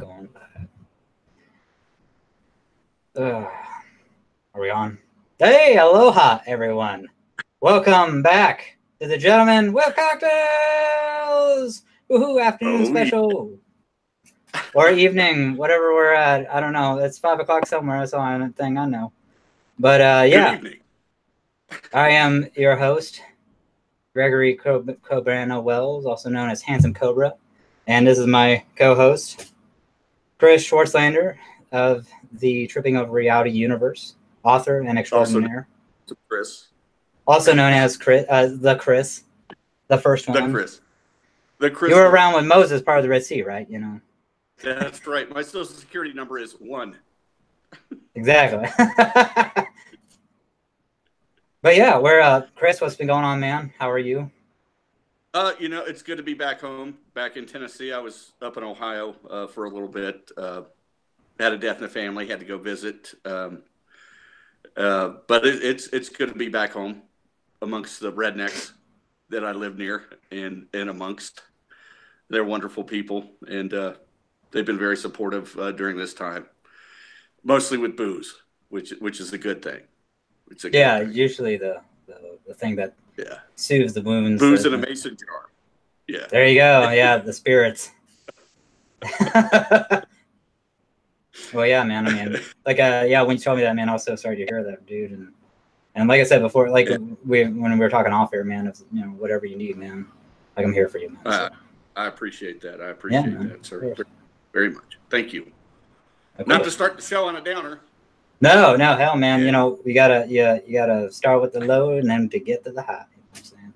going. Are we on? Hey, aloha, everyone. Welcome back to the Gentlemen with Cocktails. Woohoo, afternoon special. Or evening, whatever we're at. I don't know. It's 5 o'clock somewhere. That's the only thing I know. But yeah. Good evening. I am your host, Gregory Cobrano Wells, also known as Handsome Cobra. And this is my co-host, Chris Schwartzlander of the Tripping Over Reality universe, author and extraordinaire. Also known as Chris, the first one. The Chris. You were around with Moses, part of the Red Sea, right? You know. That's right. My social security number is 1. Exactly. But yeah, we're Chris. What's been going on, man? How are you? You know, it's good to be back home, back in Tennessee. I was up in Ohio for a little bit. Had a death in the family, had to go visit. But it's good to be back home amongst the rednecks that I live near and amongst. They're wonderful people, and they've been very supportive during this time, mostly with booze, which is a good thing. It's a good thing. Usually the thing that soothes the wounds. Booze in a mason jar. Yeah. There you go. Yeah, the spirits. Well, yeah, man. I mean, like, when you told me that, man, I was so sorry to hear that, dude. And like I said before, like when we were talking off air, man, if, you know, whatever you need, man, like I'm here for you, man. So. I appreciate that. I appreciate that, sir, very much. Thank you. Not to start the show on a downer. No, hell, man. Yeah. You know, you gotta start with the low and then to get to the high. You know what I'm saying?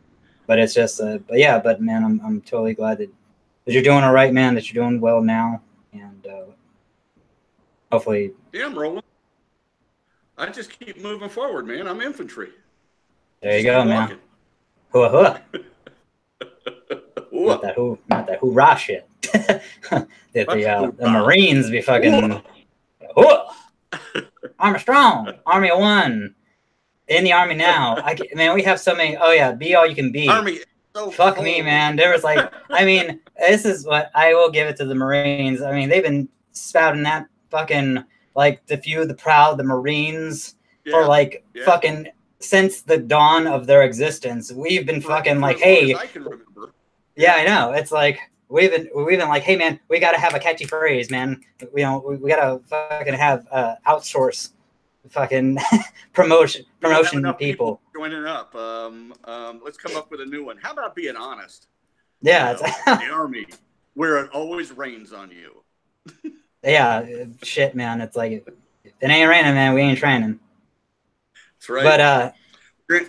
But it's just, but man, I'm totally glad that you're doing all right, man. That you're doing well now, and hopefully. Yeah, I'm rolling. I just keep moving forward, man. I'm infantry. There you go, man. Hua hua. Not that hoorah shit. That the Marines be fucking. Hua. Armor strong, Army of One, in the Army now. Man, we have so many. Oh yeah, be all you can be. Army. Fuck me, man. There was like, I mean, this is what I will give it to the Marines. I mean, they've been spouting that fucking like the few, the proud, the Marines for like fucking since the dawn of their existence. We've been fucking like, hey. I can remember. Yeah, I know. It's like. We've been like, hey man, we gotta have a catchy phrase, man. We gotta fucking have outsource fucking promotion people joining up. Let's come up with a new one. How about being honest? Yeah, the Army, where it always rains on you. Yeah, shit, man. It's like if it ain't raining, man, we ain't training. That's right.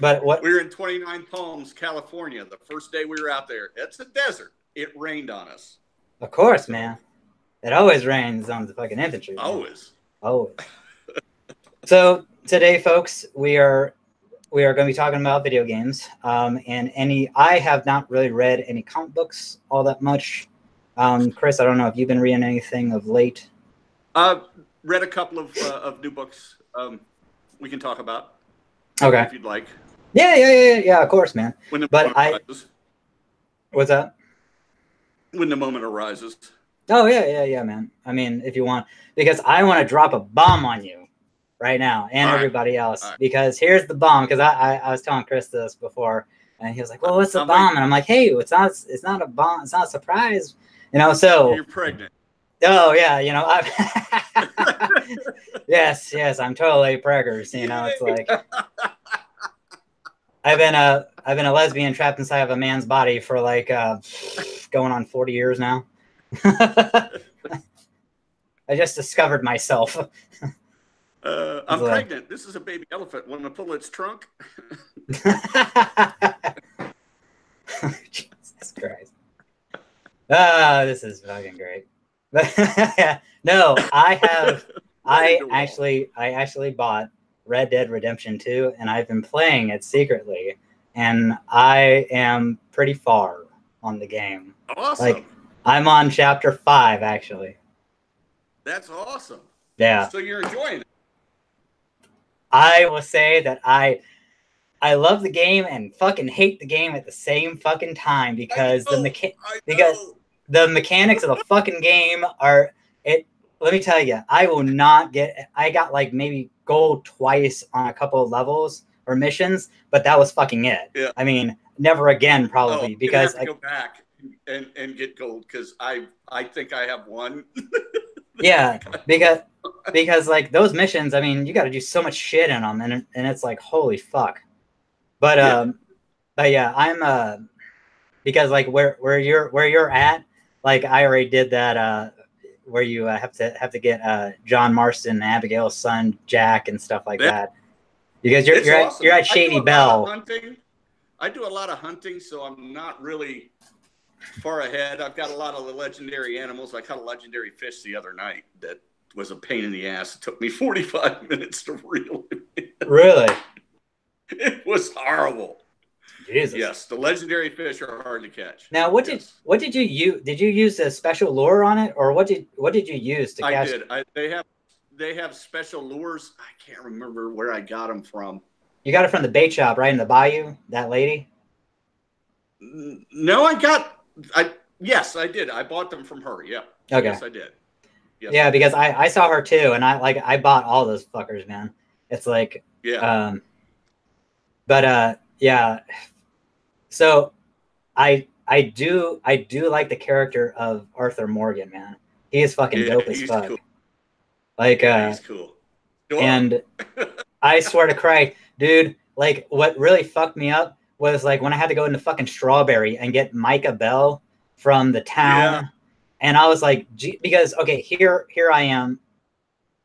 But what? We were in 29 Palms, California. The first day we were out there, it's a desert. It rained on us. Of course, man. It always rains on the fucking infantry. Man. Always. So today, folks, we are going to be talking about video games. I have not really read any comic books all that much. Chris, I don't know if you've been reading anything of late. I've read a couple of new books. We can talk about. Okay. If you'd like. Yeah. Of course, man. What's that? When the moment arises. Oh, yeah, man. I mean, if you want, because I want to drop a bomb on you right now and everybody else, because here's the bomb. Because I was telling Chris this before, and he was like, well, what's the bomb? And I'm like, hey, it's not a bomb. It's not a surprise. You know, so. You're pregnant. Oh, yeah, you know. Yes, I'm totally preggers. You know, it's like. I've been a lesbian trapped inside of a man's body for like going on 40 years now. I just discovered myself. I'm pregnant. This is a baby elephant. Want to pull its trunk? Jesus Christ. This is fucking great. No, I actually bought Red Dead Redemption 2, and I've been playing it secretly, and I am pretty far on the game. Awesome. Like, I'm on chapter 5, actually. That's awesome. Yeah. So you're enjoying it. I will say that I love the game and fucking hate the game at the same fucking time because the mechanics of the fucking game it. Let me tell you, I will not get. I got like maybe gold twice on a couple of levels or missions, but that was fucking it. Yeah. I mean, never again probably because I have to go back and get gold because I think I have one. Yeah, because like those missions, I mean, you got to do so much shit in them, and it's like holy fuck. But but yeah, I'm because like where you're at, like I already did that where you have to get John Marston and Abigail's son Jack and stuff like that. Because you're at Shady Bell. I do a lot of hunting, so I'm not really far ahead. I've got a lot of the legendary animals. I caught a legendary fish the other night that was a pain in the ass. It took me 45 minutes to reel him in. Really? It was horrible. Jesus. Yes, the legendary fish are hard to catch. Now, what did you use? Did you use a special lure on it, or what did you use to catch? I did. They have special lures. I can't remember where I got them from. You got it from the bait shop, right in the bayou. That lady. No, yes, I did. I bought them from her. Yeah. Okay. Yes, I did. Yes, yeah, because I saw her too, and I bought all those fuckers, man. It's like yeah. Yeah. So I do like the character of Arthur Morgan, man. He is fucking dope as fuck. Cool. Like he's cool. And I swear to Christ, dude, like what really fucked me up was like when I had to go into fucking Strawberry and get Micah Bell from the town. Yeah. And I was like, because okay, here I am.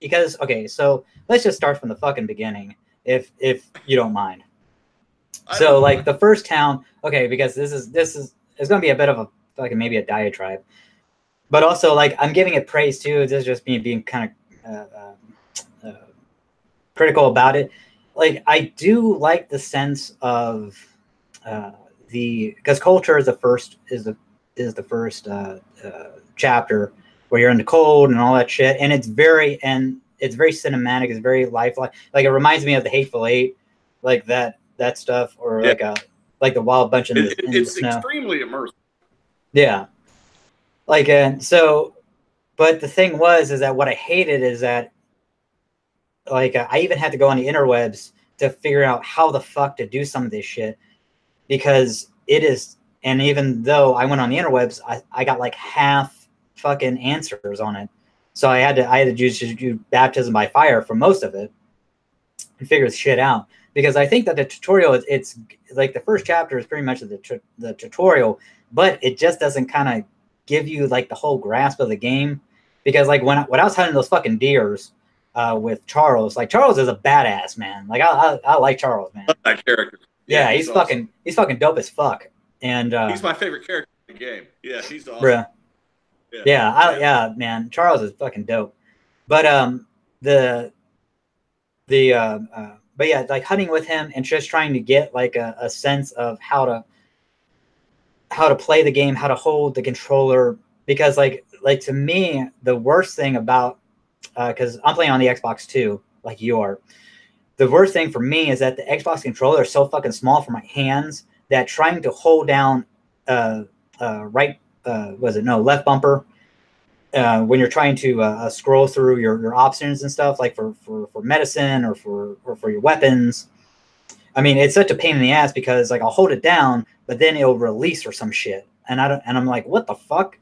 Because okay, so let's just start from the fucking beginning, if you don't mind. So like the first town, okay, because this is it's gonna be a bit of a fucking maybe a diatribe, but also like I'm giving it praise too. This is just me being kind of critical about it. Like I do like the sense of because culture is the first chapter where you're in the cold and all that shit, and it's very cinematic. It's very lifelike. Like it reminds me of the Hateful Eight, like that stuff, or yeah. like the Wild Bunch in the snow. It's extremely immersive. Yeah, like and so, but the thing is that what I hated is that like I even had to go on the interwebs to figure out how the fuck to do some of this shit because it is. And even though I went on the interwebs, I got like half fucking answers on it. So I had to do baptism by fire for most of it and figure the shit out. Because I think that the tutorial, it's like the first chapter is pretty much the tutorial, but it just doesn't kind of give you like the whole grasp of the game. Because like when I was hunting those fucking deers with Charles, like Charles is a badass, man. Like I like Charles, man. That character. Yeah, he's awesome. He's fucking dope as fuck. And he's my favorite character in the game. Yeah, he's awesome. Bruh. Yeah, man, Charles is fucking dope. But but yeah, like hunting with him and just trying to get like a sense of how to play the game, how to hold the controller, because like to me the worst thing about because I'm playing on the Xbox too, like you are. The worst thing for me is that the Xbox controller is so fucking small for my hands that trying to hold down left bumper when you're trying to scroll through your options and stuff, like for medicine or for your weapons. I mean, it's such a pain in the ass because like I'll hold it down, but then it'll release or some shit, and I'm like, what the fuck?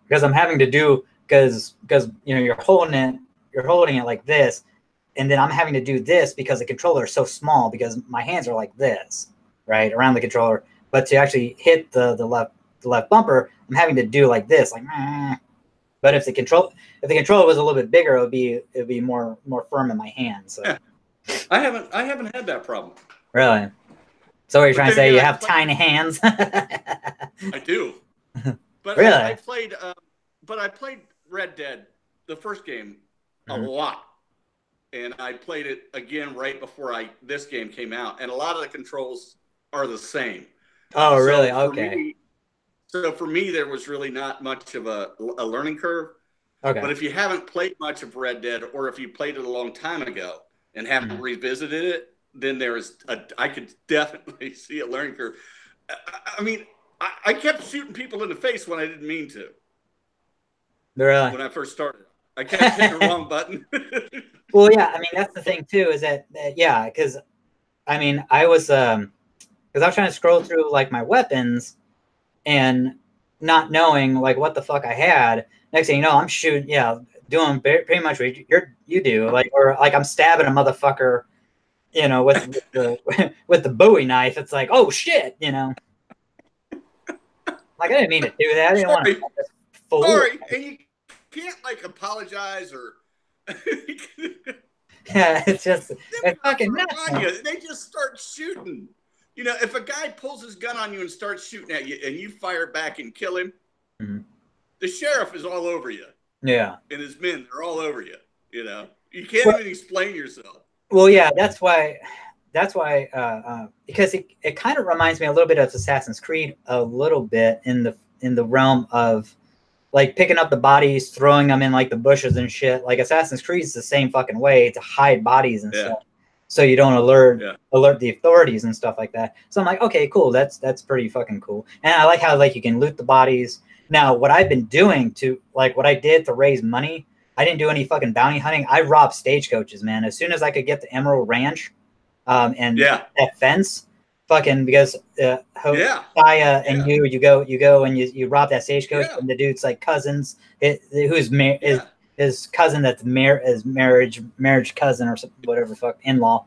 Because I'm having to do because you know you're holding it like this, and then I'm having to do this because the controller is so small because my hands are like this, right, around the controller. But to actually hit the left bumper, I'm having to do like this, like. But if the controller was a little bit bigger, it would be more firm in my hands. So. Yeah. I haven't had that problem. Really? So what you're trying to say? You have tiny hands? I do. But really? I played Red Dead, the first game, a lot. And I played it again right before this game came out. And a lot of the controls are the same. Oh, really? Okay. So for me, there was really not much of a learning curve. Okay. But if you haven't played much of Red Dead, or if you played it a long time ago and haven't revisited it, then I could definitely see a learning curve. I mean, I kept shooting people in the face when I didn't mean to. Really? when I first started. I kept hitting the wrong button. Well, yeah. I mean, that's the thing too. Is that yeah? Because I mean, I was because I was trying to scroll through like my weapons and not knowing like what the fuck I had. Next thing you know, I'm shooting. Yeah, doing pretty much what you do. Like or like I'm stabbing a motherfucker. You know, with the with the Bowie knife. It's like, oh shit. You know. Like I didn't mean to do that. I didn't want to fool. Sorry, and you can't like apologize or. Yeah, it's just it's fucking nuts. They just start shooting. You know, if a guy pulls his gun on you and starts shooting at you, and you fire back and kill him, the sheriff is all over you. Yeah, and his men, they're all over you. You know, you can't even explain yourself. Well, yeah, that's why because it kind of reminds me a little bit of Assassin's Creed, a little bit in the realm of like picking up the bodies, throwing them in like the bushes and shit. Like Assassin's Creed is the same fucking way to hide bodies and stuff, so you don't alert the authorities and stuff like that. So I'm like, okay, cool, that's pretty fucking cool. And I like how like you can loot the bodies. Now, what I've been doing to like what I did to raise money, I didn't do any fucking bounty hunting. I robbed stagecoaches, man. As soon as I could get the Emerald Ranch, and that fence. Fucking because Saya and you go and you rob that stagecoach and the dude's like cousins who's his cousin that's marriage cousin or something, whatever fuck in-law,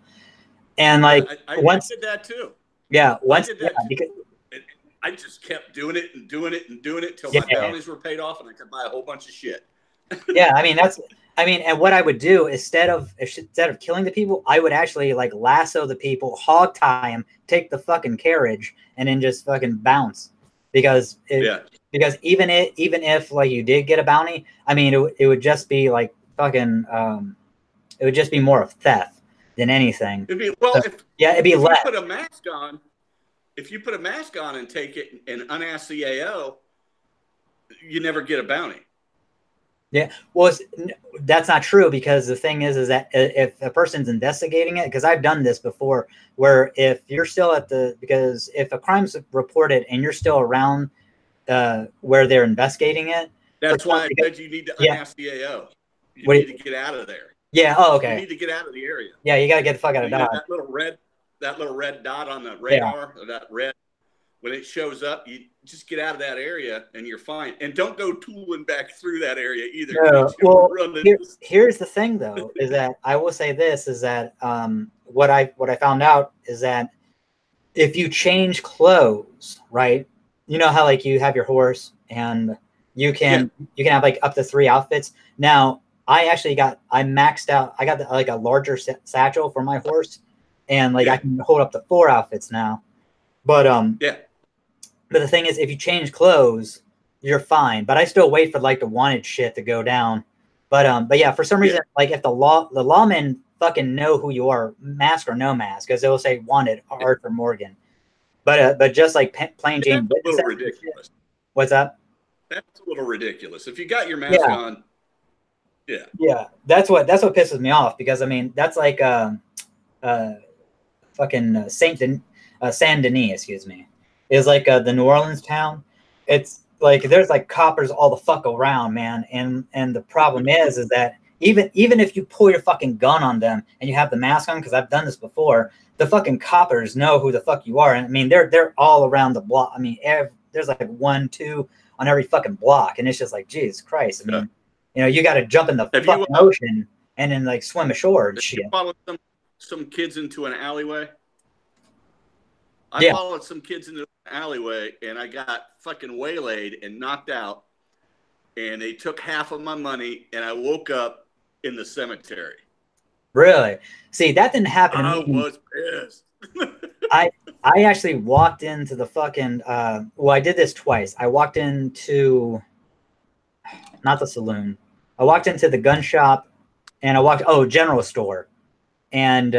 and like I did that too. Yeah, because I just kept doing it and doing it and doing it till my bounties were paid off and I could buy a whole bunch of shit. Yeah, and what I would do instead of killing the people, I would actually like lasso the people, hog tie them, take the fucking carriage, and then just fucking bounce. Because even if like you did get a bounty, I mean it would just be like fucking it would just be more of theft than anything. It'd be less. You put a mask on. If you put a mask on and take it and unask the AO, you never get a bounty. Yeah, well, that's not true because the thing is that if a person's investigating it, because I've done this before, where if you're still because if a crime's reported and you're still around where they're investigating it, that's why I said you need to unask the AO. You need to get out of there. Yeah. Oh, okay. You need to get out of the area. Yeah, you got to get the fuck out of Dodge. That little red dot on the radar, or that red. When it shows up, you just get out of that area and you're fine. And don't go tooling back through that area either. No, well, here's the thing, though, is that I will say this, is that what I found out is that if you change clothes, right, you know how like you have your horse and you can have like up to 3 outfits. Now, I maxed out. I got like a larger satchel for my horse and like I can hold up to 4 outfits now. But But the thing is, if you change clothes, you're fine. But I still wait for like the wanted shit to go down. But yeah, for some reason, like if the lawmen fucking know who you are, mask or no mask, because they'll say wanted Arthur Morgan. But just like plain Jane, that's a little ridiculous. What's that? That's a little ridaculous. If you got your mask on, that's what pisses me off because I mean that's like fucking Saint Denis, excuse me. Is like the New Orleans town. It's like there's like coppers all the fuck around, man. And the problem is that even if you pull your fucking gun on them and you have the mask on, because I've done this before, the fucking coppers know who the fuck you are. And I mean they're all around the block. I mean there's like 1, 2 on every fucking block, and it's just like Jesus Christ. I mean, you know, you got to jump in the fucking ocean and then like swim ashore and shit. You followed some kids into an alleyway. I followed some kids into an alleyway, and I got fucking waylaid and knocked out, and they took half of my money, and I woke up in the cemetery. Really? See, that didn't happen to me. I was pissed. I actually walked into the fucking well, I did this twice. I walked into not the saloon. I walked into the gun shop, and I general store. And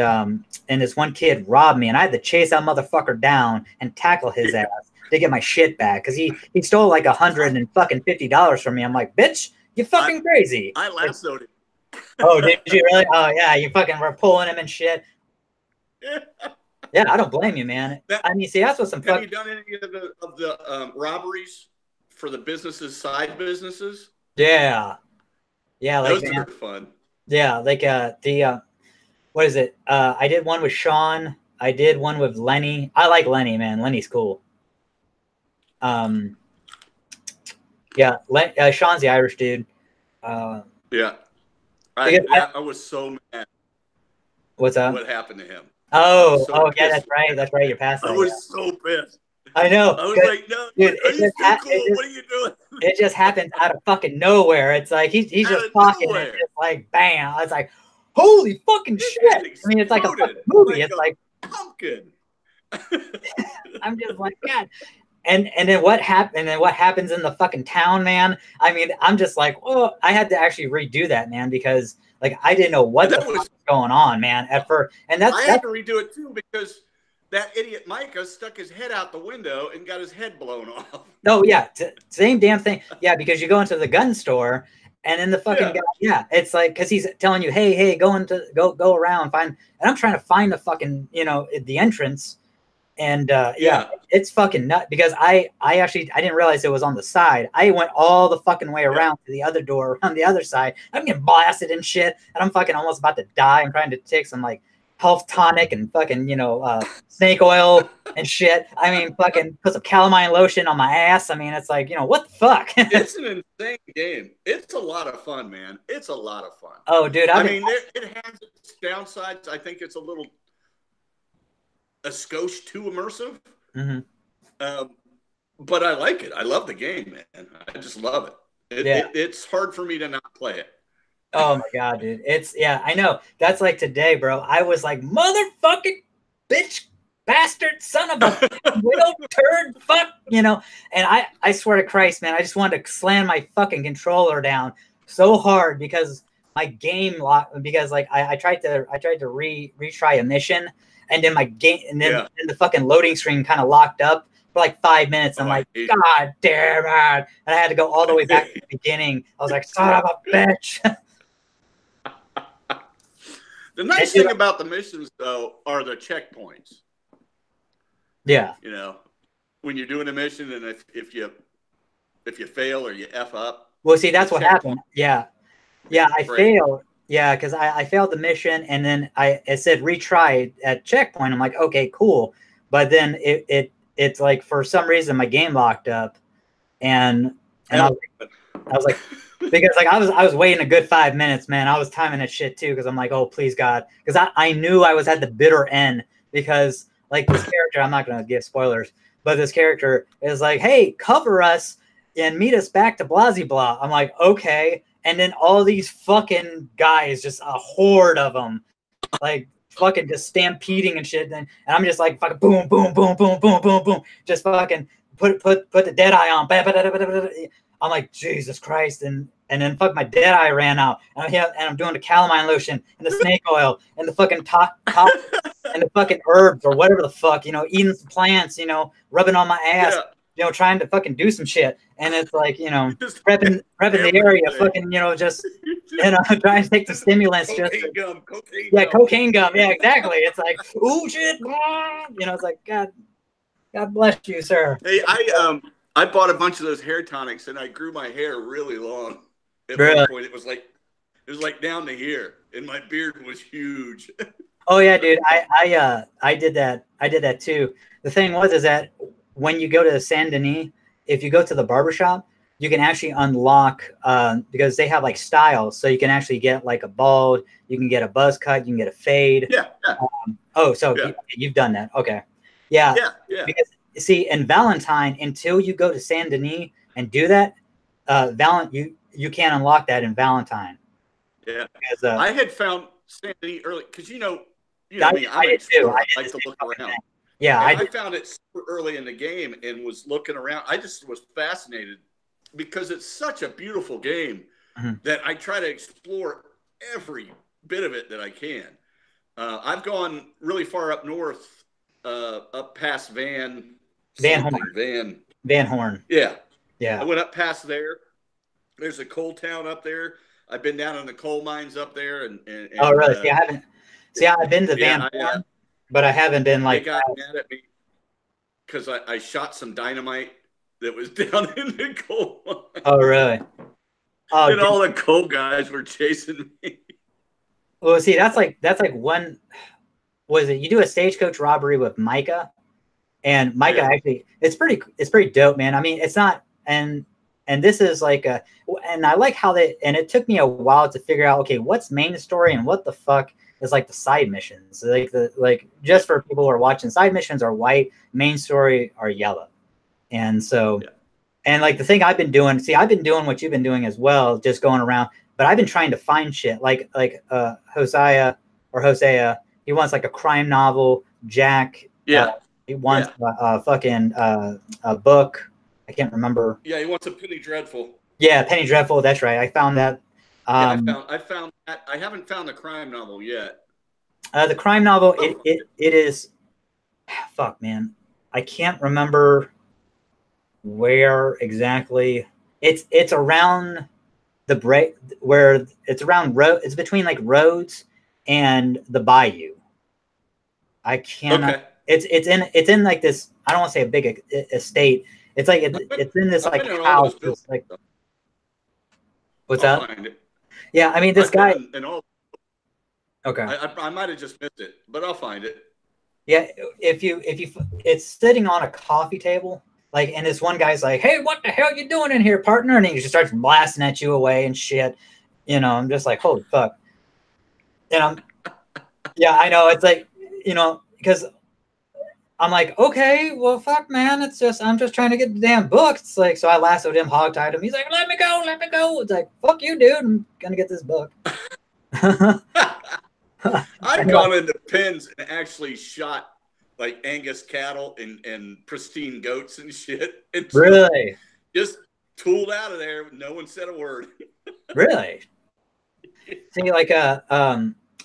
this one kid robbed me, and I had to chase that motherfucker down and tackle his ass to get my shit back because he stole like $150 from me. I'm like, bitch, you fucking crazy. I lassoed him. Oh, did you really? Oh yeah, you fucking were pulling him and shit. Yeah, I don't blame you, man. I mean, see, that's what have you done any of the robberies for the businesses, side businesses? Yeah. Yeah, like Those man, are fun. yeah, like the what is it? I did one with Sean. I did one with Lenny. I like Lenny, man. Lenny's cool. Um, yeah, Sean's the Irish dude. Uh, Yeah, because I was so mad what's up? what happened to him. I was Oh, so oh yeah, pissed. that's right. That's right. You're past I that. Yeah, was so pissed. I know. I was 'Cause, like, no, dude, are you still cool? What are you doing? it just happens out of fucking nowhere. It's like he's Out just of talking and nowhere, just like bam. It's like holy fucking his shit. head I mean, it's like a exploded fucking movie. like It's like a pumpkin. I'm just like God. And then what happened? And then what happens in the fucking town, man? I mean, I'm just like, oh, I had to actually redo that, man, because like I didn't know what And the that fuck was, was going on, man. At first, and that's I had that's to redo it too because that idiot Micah stuck his head out the window and got his head blown off. no, yeah, same damn thing. Yeah, because you go into the gun store, and then the fucking Yeah, guy, yeah, it's like because he's telling you, hey, go around, find, and I'm trying to find the fucking the entrance. And yeah, yeah, it's fucking nut because I actually I didn't realize it was on the side. I went all the fucking way yeah. around to the other door around the other side. I'm getting blasted and shit, and I'm fucking almost about to die. I'm trying to take some like health tonic and fucking snake oil and shit. I mean, fucking put some calamine lotion on my ass. I mean, it's like what the fuck? It's an insane game. It's a lot of fun, man. It's a lot of fun. Oh, dude, I mean, it has its downsides. I think it's a skosh too immersive. mm-hmm. Um, but I like it. I love the game, man. I just love it. Yeah. It's hard for me to not play it. Oh my god, dude. It's I know. That's like today, bro. I was like, motherfucking bitch bastard son of a widow turd fuck, and I swear to Christ, man, I just wanted to slam my fucking controller down so hard because my game locked because like I tried to retry a mission and then my game and then, Yeah. then the fucking loading screen kind of locked up for like 5 minutes. I'm like, God damn it. And I had to go all the way back to the beginning. I was like, son of a bitch. The nice thing about the missions, though, are the checkpoints. Yeah. When you're doing a mission, and if you fail or you F up. Well, see, that's what happened. Yeah. Yeah, I failed. Yeah, because I failed the mission, and then it said retry at checkpoint. I'm like, okay, cool. But then it's like for some reason my game locked up, and I was like because like I was waiting a good 5 minutes, man. I was timing that shit too because I'm like, oh please God, because I knew I was at the bitter end because like this character, I'm not gonna give spoilers, but this character is like, hey, cover us and meet us back to Blasey blah. I'm like, okay, and then all these fucking guys, just a horde of them, like fucking just stampeding and shit, and I'm just like fucking boom, boom, boom, boom, boom, boom, boom, just fucking put the dead eye on. I'm like, Jesus Christ, and then fuck my dead eye ran out, and I'm doing the calamine lotion and the snake oil and the fucking top and the fucking herbs or whatever the fuck, eating some plants, rubbing on my ass, trying to fucking do some shit, and it's like, prepping the area, fucking, just trying to take some stimulants, cocaine gum, yeah, exactly. It's like, ooh shit, it's like God bless you, sir. Hey, I bought a bunch of those hair tonics and I grew my hair really long. At one point, it was like down to here, and my beard was huge. Oh yeah, dude. I did that. I did that too. The thing is that when you go to Saint Denis, if you go to the barbershop, you can actually unlock because they have like styles, so you can actually get like a bald, you can get a buzz cut, you can get a fade. Yeah. You've done that. Okay. Yeah. Because see, in Valentine, until you go to Saint Denis and do that, you can't unlock that in Valentine. Yeah. Because, I had found Saint Denis early because me, I'm an explorer. I like to look around. Yeah, I found it super early in the game and was looking around. I just was fascinated because it's such a beautiful game that I try to explore every bit of it that I can. I've gone really far up north, up past Van Horn. Yeah. I went up past there. There's a coal town up there. I've been down in the coal mines up there, and oh really? See, I haven't. See, I've been to Van Horn, but I haven't been like. They got mad at me because I shot some dynamite that was down in the coal mine. Oh really? Oh, and all the coal guys were chasing me. well, see, that's like one. Was it you do a stagecoach robbery with Micah? And Micah actually, it's pretty dope, man. I mean, it's not, and this is like and I like how and it took me a while to figure out, okay, what's main story and what the fuck is like the side missions. Like just for people who are watching, side missions are white, main story are yellow. And so, and like the thing I've been doing, see, I've been doing what you've been doing as well, just going around, but I've been trying to find shit like Hosea, he wants like a crime novel, Jack. He wants a book. I can't remember. Yeah, he wants a Penny Dreadful. Yeah, Penny Dreadful. That's right. I found that. I found that. I haven't found the crime novel yet. The crime novel. It is. Fuck, man. I can't remember where exactly. It's around the break where it's around road. It's between like Rhodes and the Bayou. I can't. Okay. It's in like this. I don't want to say a big estate. It's like it's in this like house. It's like, what's that? Find it. Yeah, I mean this guy. Okay. I might have just missed it, but I'll find it. Yeah, if you, it's sitting on a coffee table, like, and this one guy's like, "Hey, what the hell you doing in here, partner?" And he just starts blasting at you away and shit. You know, I'm just like, holy fuck. Yeah, I know. It's like, because I'm like, okay, well, fuck, man. I'm just trying to get the damn book. It's like, so I lassoed him, hogtied him. He's like, let me go. It's like, fuck you, dude. I'm gonna get this book. I've gone into pens and actually shot like Angus cattle and pristine goats and shit. And really? Just tooled out of there. No one said a word. Really? See, like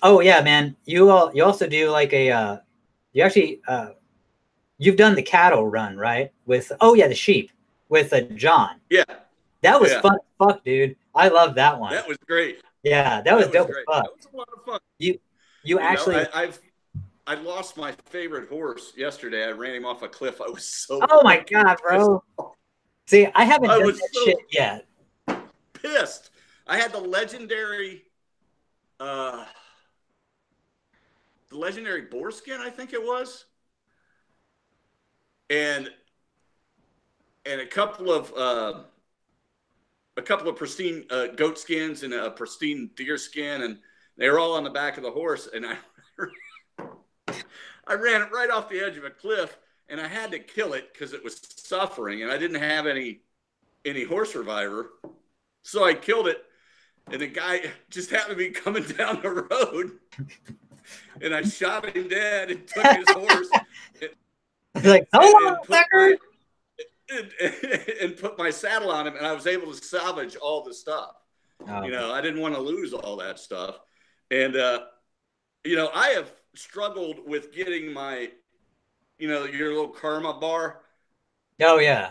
oh yeah, man. You also do like you actually you've done the cattle run, right? With the sheep with John. Yeah. That was fun as fuck, dude. I love that one. That was great. Yeah, that was dope as fuck. That was a lot of fun. You actually I lost my favorite horse yesterday. I ran him off a cliff. I was so oh my god, bro. See, I haven't done that shit yet. Pissed. I had the legendary boar skin, I think it was. And a couple of pristine goat skins and a pristine deer skin, and they were all on the back of the horse. And I ran it right off the edge of a cliff, and I had to kill it because it was suffering, and I didn't have any horse reviver, so I killed it. And the guy just happened to be coming down the road, and I shot him dead and took his horse. Like, and put my saddle on him, and I was able to salvage all the stuff. Oh. I didn't want to lose all that stuff. And, I have struggled with getting my, your little karma bar. Oh, yeah.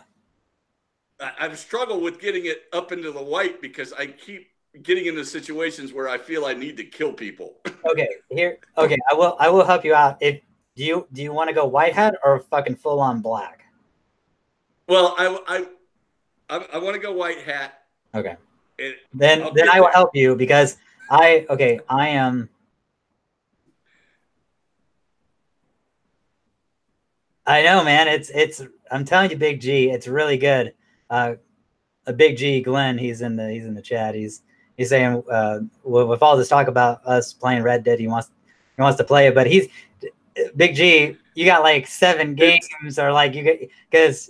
I've struggled with getting it up into the white because I keep getting into situations where I feel I need to kill people. Okay, I will help you out. Do you want to go white hat or fucking full on black? Well, I want to go white hat. Okay. Then I will help you because I am. I know, man. It's. I'm telling you, Big G. It's really good. A Big G, Glenn. He's in the chat. He's saying with all this talk about us playing Red Dead, he wants to play it, but he's Big G. You got like 7 games, or like you get because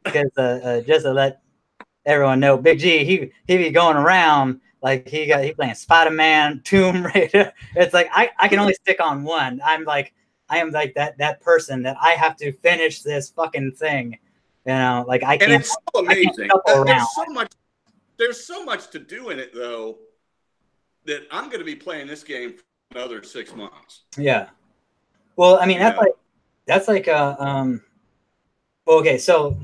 just to let everyone know, Big G, he be going around like he playing Spider-Man, Tomb Raider. It's like I can only stick on one. I am like that person that I have to finish this fucking thing. Like I can't. And it's so amazing. There's so much to do in it though that I'm going to be playing this game for another 6 months. Yeah. Well, I mean that's like okay, so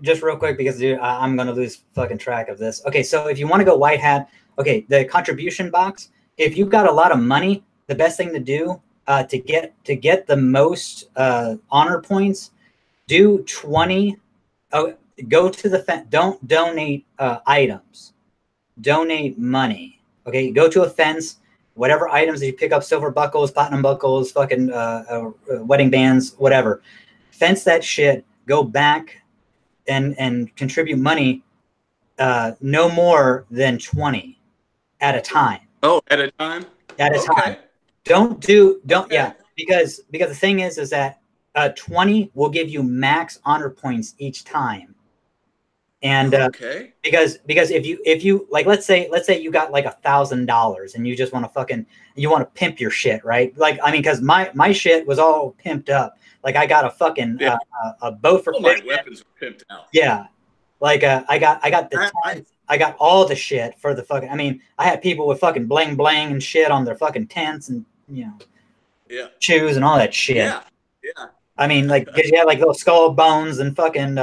just real quick because dude, I'm gonna lose fucking track of this. Okay, so if you want to go white hat, okay, the contribution box. If you've got a lot of money, the best thing to do to get the most honor points, do 20. Go to the don't donate items. donate money. Okay, go to a fence. Whatever items that you pick up, silver buckles, platinum buckles, fucking wedding bands, whatever. Fence that shit. Go back and contribute money. No more than 20 at a time. Oh, at a time. At a time. Okay. Don't Okay. because the thing is that 20 will give you max honor points each time. And okay. because if you like, let's say you got like $1,000 and you just want to pimp your shit, right? Like, I mean, because my shit was all pimped up. Like, I got a fucking a boat for my weapons are pimped out. Yeah, like I got the tents, I got all the shit for the fucking. I mean, I had people with fucking bling bling and shit on their fucking tents and shoes and all that shit. Yeah. I mean, like, because you had like little skull bones and fucking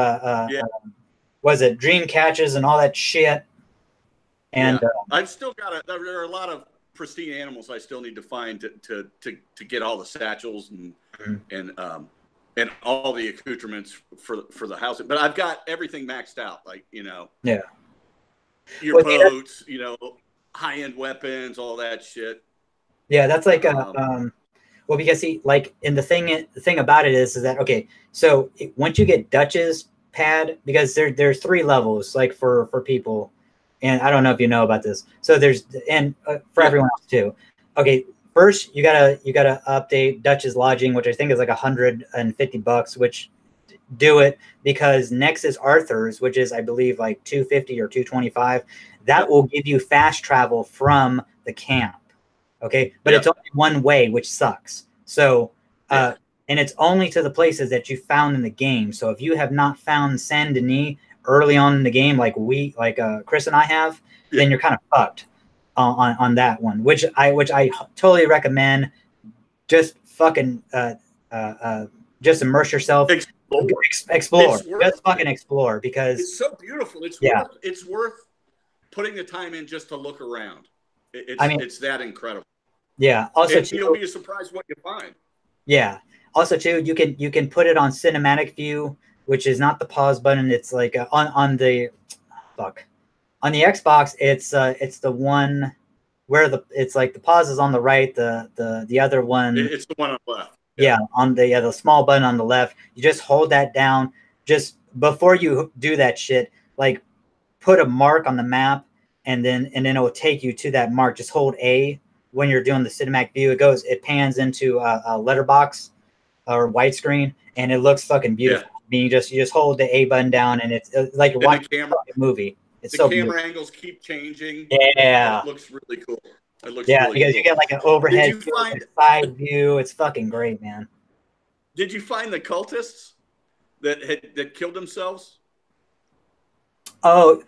was it dream catches and all that shit. And I've still got there are a lot of pristine animals I still need to find to get all the satchels and all the accoutrements for the house. But I've got everything maxed out, like, your boats, high-end weapons, all that shit. Yeah, that's like well, because see, like, and the thing about it is that, okay, so once you get Dutch's pad, because there's 3 levels, like, for people, and I don't know if you know about this. So there's, and for everyone else too. Okay, first you gotta update Dutch's lodging, which I think is like $150, which do it, because next is Arthur's, which is, I believe, like $250 or $225. That will give you fast travel from the camp. Okay, but it's only one way, which sucks. So, and it's only to the places that you found in the game. So if you have not found Saint Denis early on in the game, like Chris and I have, then you're kind of fucked on that one. Which I totally recommend. Just fucking just immerse yourself. Explore. Just fucking explore, because it's so beautiful. It's worth putting the time in just to look around. It's that incredible. Yeah. Also, you'll be surprised what you find. Yeah. Also, too, you can put it on cinematic view, which is not the pause button. It's like on the Xbox. It's the one where it's like the pause is on the right. The other one. It's the one on the left. Yeah, on the small button on the left. You just hold that down. Just before you do that shit, like, put a mark on the map, and then it will take you to that mark. Just hold A when you're doing the cinematic view. It pans into a letterbox or widescreen, and it looks fucking beautiful. I mean, you just hold the A button down, and it's like you're watching a movie. It's so beautiful. Camera angles keep changing. Yeah, it looks really cool. It looks really because cool. You get like an overhead view, side view. It's fucking great, man. Did you find the cultists that killed themselves? Oh,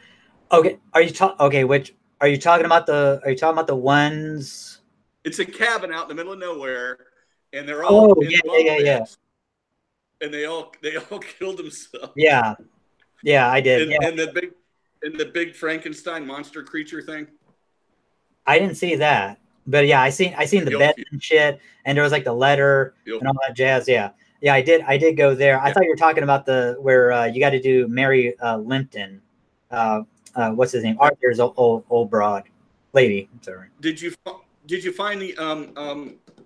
okay. Are you talking about the ones? It's a cabin out in the middle of nowhere, and they're all yeah. And they all killed themselves. Yeah, I did. And the big Frankenstein monster creature thing. I didn't see that, but yeah, I seen the bed and shit, and there was like the letter and all that jazz. Yeah, I did go there. I thought you were talking about where you got to do Mary Limpton. What's his name? Arthur's old broad lady. I'm sorry. Did you find the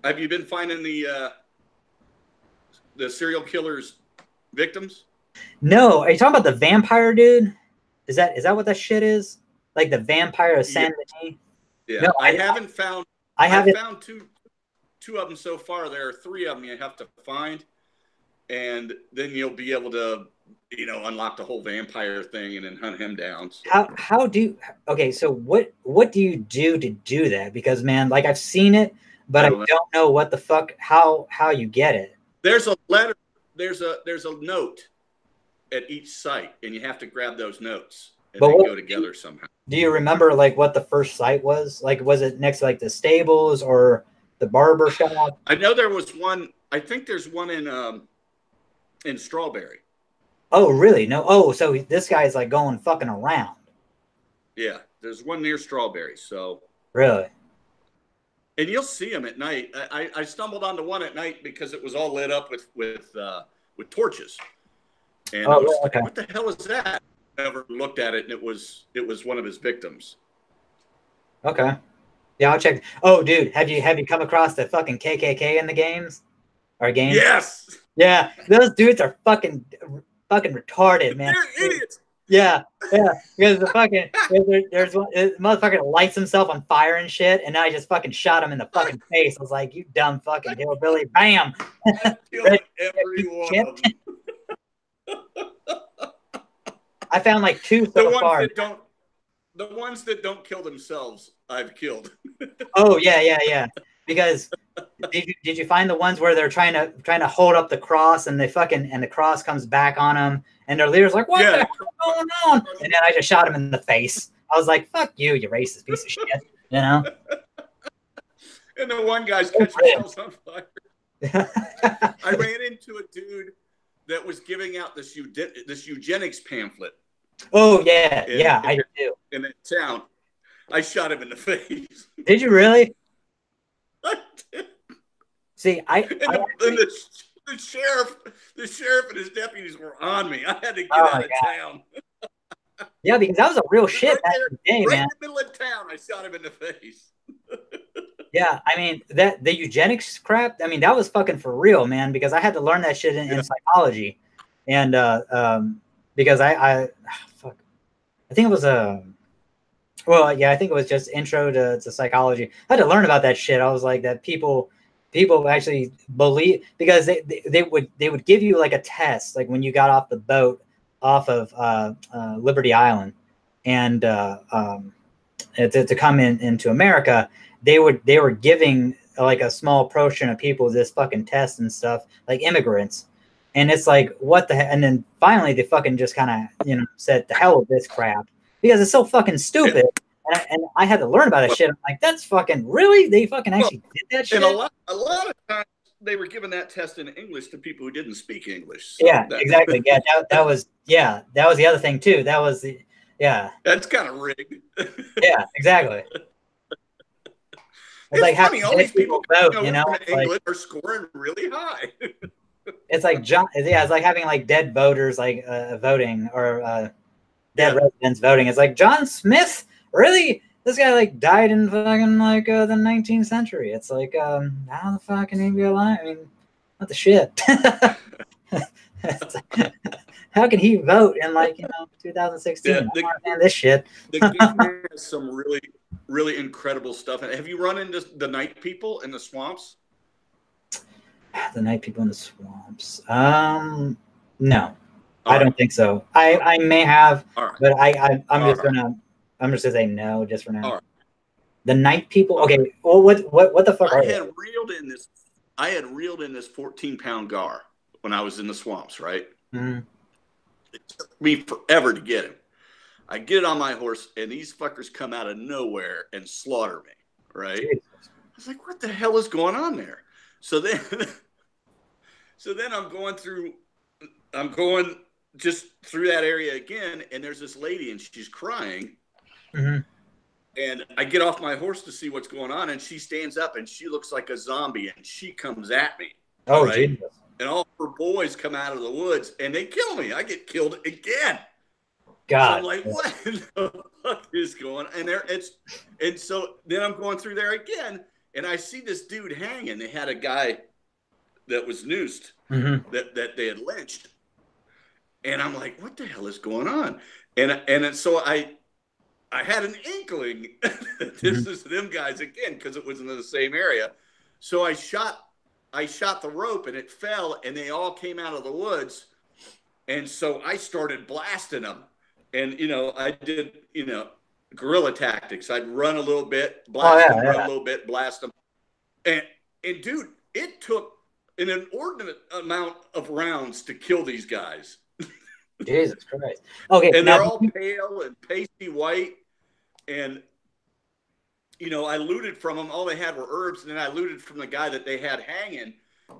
have you been finding the serial killer's victims? No, are you talking about the vampire dude? Is that what that shit is? Like the vampire of Saint Denis? Yeah, no, I haven't found. I've found two of them so far. There are 3 of them you have to find, and then you'll be able to, unlock the whole vampire thing and then hunt him down. So. So what do you do to do that? Because, man, like, I've seen it, but I don't know what the fuck how you get it. There's a letter. There's a note at each site, and you have to grab those notes. And they go together somehow. Do you remember, like, what the first site was? Like, was it next to, like, the stables or the barber shop? I know there was one. I think there's one in Strawberry. Oh, really? No. Oh, so this guy's like going fucking around. Yeah, there's one near Strawberry. So really, and you'll see them at night. I stumbled onto one at night because it was all lit up with torches. And I was like, what the hell is that? Never looked at it, and it was one of his victims. Okay. Yeah, I'll check. Oh, dude, have you come across the fucking KKK in the games or game? Yes, Yeah, those dudes are fucking retarded, man. they're idiots. Yeah, yeah. Because the fucking there's one motherfucker lights himself on fire and shit, and I just fucking shot him in the fucking face. I was like, "You dumb fucking hillbilly!" Bam. I killed every one of them. I found like two The so ones far. that don't, the ones that don't kill themselves, I've killed. Oh yeah. Because did you find the ones where they're trying to hold up the cross and the cross comes back on them and their leader's like, what the hell is going on? And then I just shot him in the face. I was like, fuck you, you racist piece of shit. You know? And the one guy's catching himself on fire. I ran into a dude that was giving out this eugenics pamphlet. Oh yeah, I do. In that town. I shot him in the face. Did you really? I did. See, the sheriff and his deputies were on me. I had to get out of town. Yeah, because that was a real shit back in the day, man. In the middle of town, I shot him in the face. Yeah, I mean the eugenics crap. I mean that was fucking for real, man. Because I had to learn that shit in psychology, and because I think it was I think it was just intro to psychology. I had to learn about that shit. I was like that people actually believe because they would give you like a test like when you got off the boat off of Liberty Island and to come into America. They were giving like a small portion of people this fucking test and stuff, like immigrants. And it's like, what the heck? And then finally they fucking just kind of, said the hell with this crap because it's so fucking stupid. And I had to learn about that shit. I'm like, that's fucking really? They fucking actually did that shit? And a lot of times they were giving that test in English to people who didn't speak English. So exactly. Yeah, that was the other thing too. That was That's kind of rigged. Yeah, exactly. It's like funny, all these people vote, England are scoring really high. It's like it's like having like dead voters like voting or dead residents voting. It's like John Smith, really? This guy like died in fucking like the 19th century. It's like how the fuck can he be alive? I mean, what the shit? How can he vote in 2016? I don't understand this shit. The game has some really, really incredible stuff. Have you run into the night people in the swamps? The night people in the swamps. No, I don't think so. I may have, but I'm just gonna say no just for now. All right. The night people. Okay. Well, what the fuck? I had reeled in this 14-pound gar when I was in the swamps. Right. Mm-hmm. It took me forever to get him. I get it on my horse, and these fuckers come out of nowhere and slaughter me. Right. Jesus. I was like, what the hell is going on there? So then I'm going just through that area again, and there's this lady, and she's crying. Mm-hmm. And I get off my horse to see what's going on, and she stands up, and she looks like a zombie, and she comes at me. Oh, right? Jesus. And all her boys come out of the woods, and they kill me. I get killed again. God. So I'm like, what the fuck is going on? And so then I'm going through there again, and I see this dude hanging. They had a guy that was noosed, that they had lynched. And I'm like, what the hell is going on? And so I had an inkling this is them guys again, because it was in the same area. So I shot the rope, and it fell, and they all came out of the woods. And so I started blasting them. And, I did, guerrilla tactics. I'd run a little bit, blast them, run a little bit, blast them. And dude, it took an inordinate amount of rounds to kill these guys. Jesus Christ. Okay. And they're all pale and pasty white. And, I looted from them. All they had were herbs. And then I looted from the guy that they had hanging.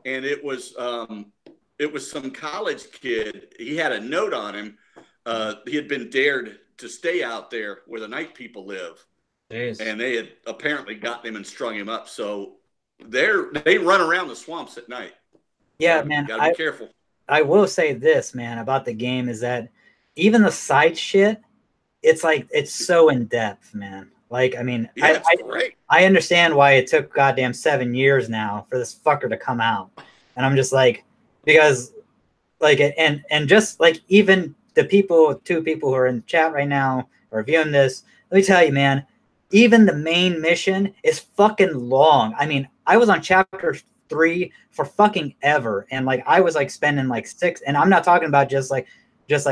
And it was some college kid. He had a note on him. He had been dared to stay out there where the night people live. Jeez. And they had apparently got him and strung him up. So they run around the swamps at night. Yeah, so man. Gotta be careful. I will say this, man, about the game is that even the side shit, it's like it's so in depth, man. Like, I mean, Yeah, it's great. I understand why it took goddamn 7 years now for this fucker to come out. And I'm just like, because like, and just like even the two people who are in the chat right now are viewing this, let me tell you, man, even the main mission is fucking long. I mean, I was on chapter 3 for fucking ever. And like, I was like spending like 6, and I'm not talking about just like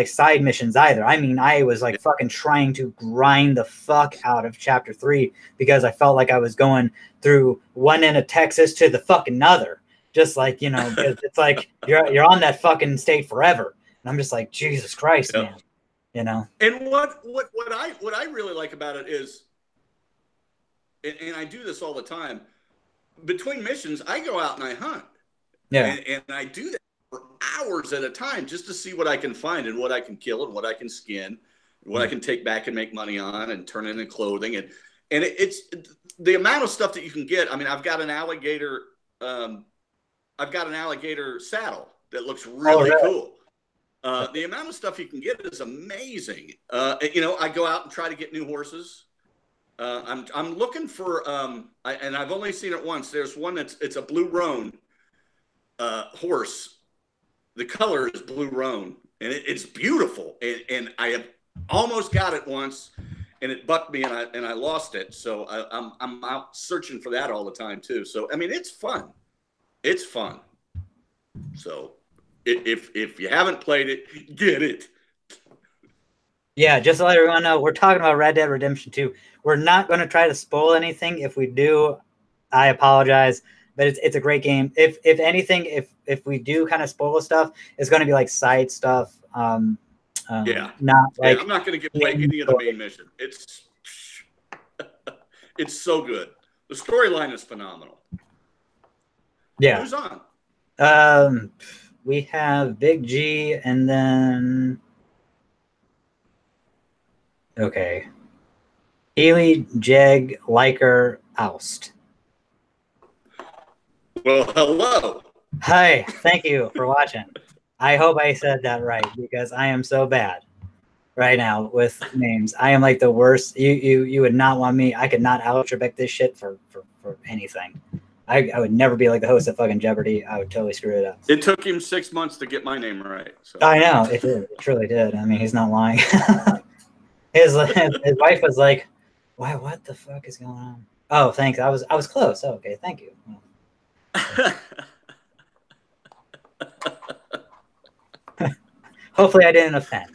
side missions either. I mean, I was like fucking trying to grind the fuck out of chapter 3 because I felt like I was going through one end of Texas to the fucking other. Just like, you know, it's like you're on that fucking state forever. And I'm just like, Jesus Christ, man. You know. And what I really like about it is, and I do this all the time, between missions, I go out and I hunt. Yeah. And I do that for hours at a time just to see what I can find and what I can kill and what I can skin, and what I can take back and make money on and turn into clothing. And it's the amount of stuff that you can get. I mean, I've got an alligator saddle that looks really cool. The amount of stuff you can get is amazing. You know, I go out and try to get new horses. I'm looking for, and I've only seen it once. There's one it's a blue roan horse. The color is blue roan, and it's beautiful. And I have almost got it once, and it bucked me, and I lost it. So I'm out searching for that all the time too. So I mean, it's fun. It's fun. So if you haven't played it, get it. Yeah, just to let everyone know, we're talking about Red Dead Redemption 2. We're not going to try to spoil anything. If we do, I apologize, but it's a great game. If anything, if we do kind of spoil stuff, it's going to be like side stuff. Yeah, not like I'm not going to give away any of the main mission. It's so good. The storyline is phenomenal. Yeah. Who's on? We have Big G, and then okay, Healy, Jeg, Liker, Oust. Well, hello. Hi, thank you for watching. I hope I said that right because I am so bad right now with names. I am like the worst. You would not want me. I could not out Trebek this shit for anything. I would never be like the host of fucking Jeopardy. I would totally screw it up. It took him 6 months to get my name right. So. I know it did. It truly did. I mean, he's not lying. his wife was like, "Why? What the fuck is going on?" Oh, thanks. I was close. Oh, okay, thank you. Hopefully, I didn't offend.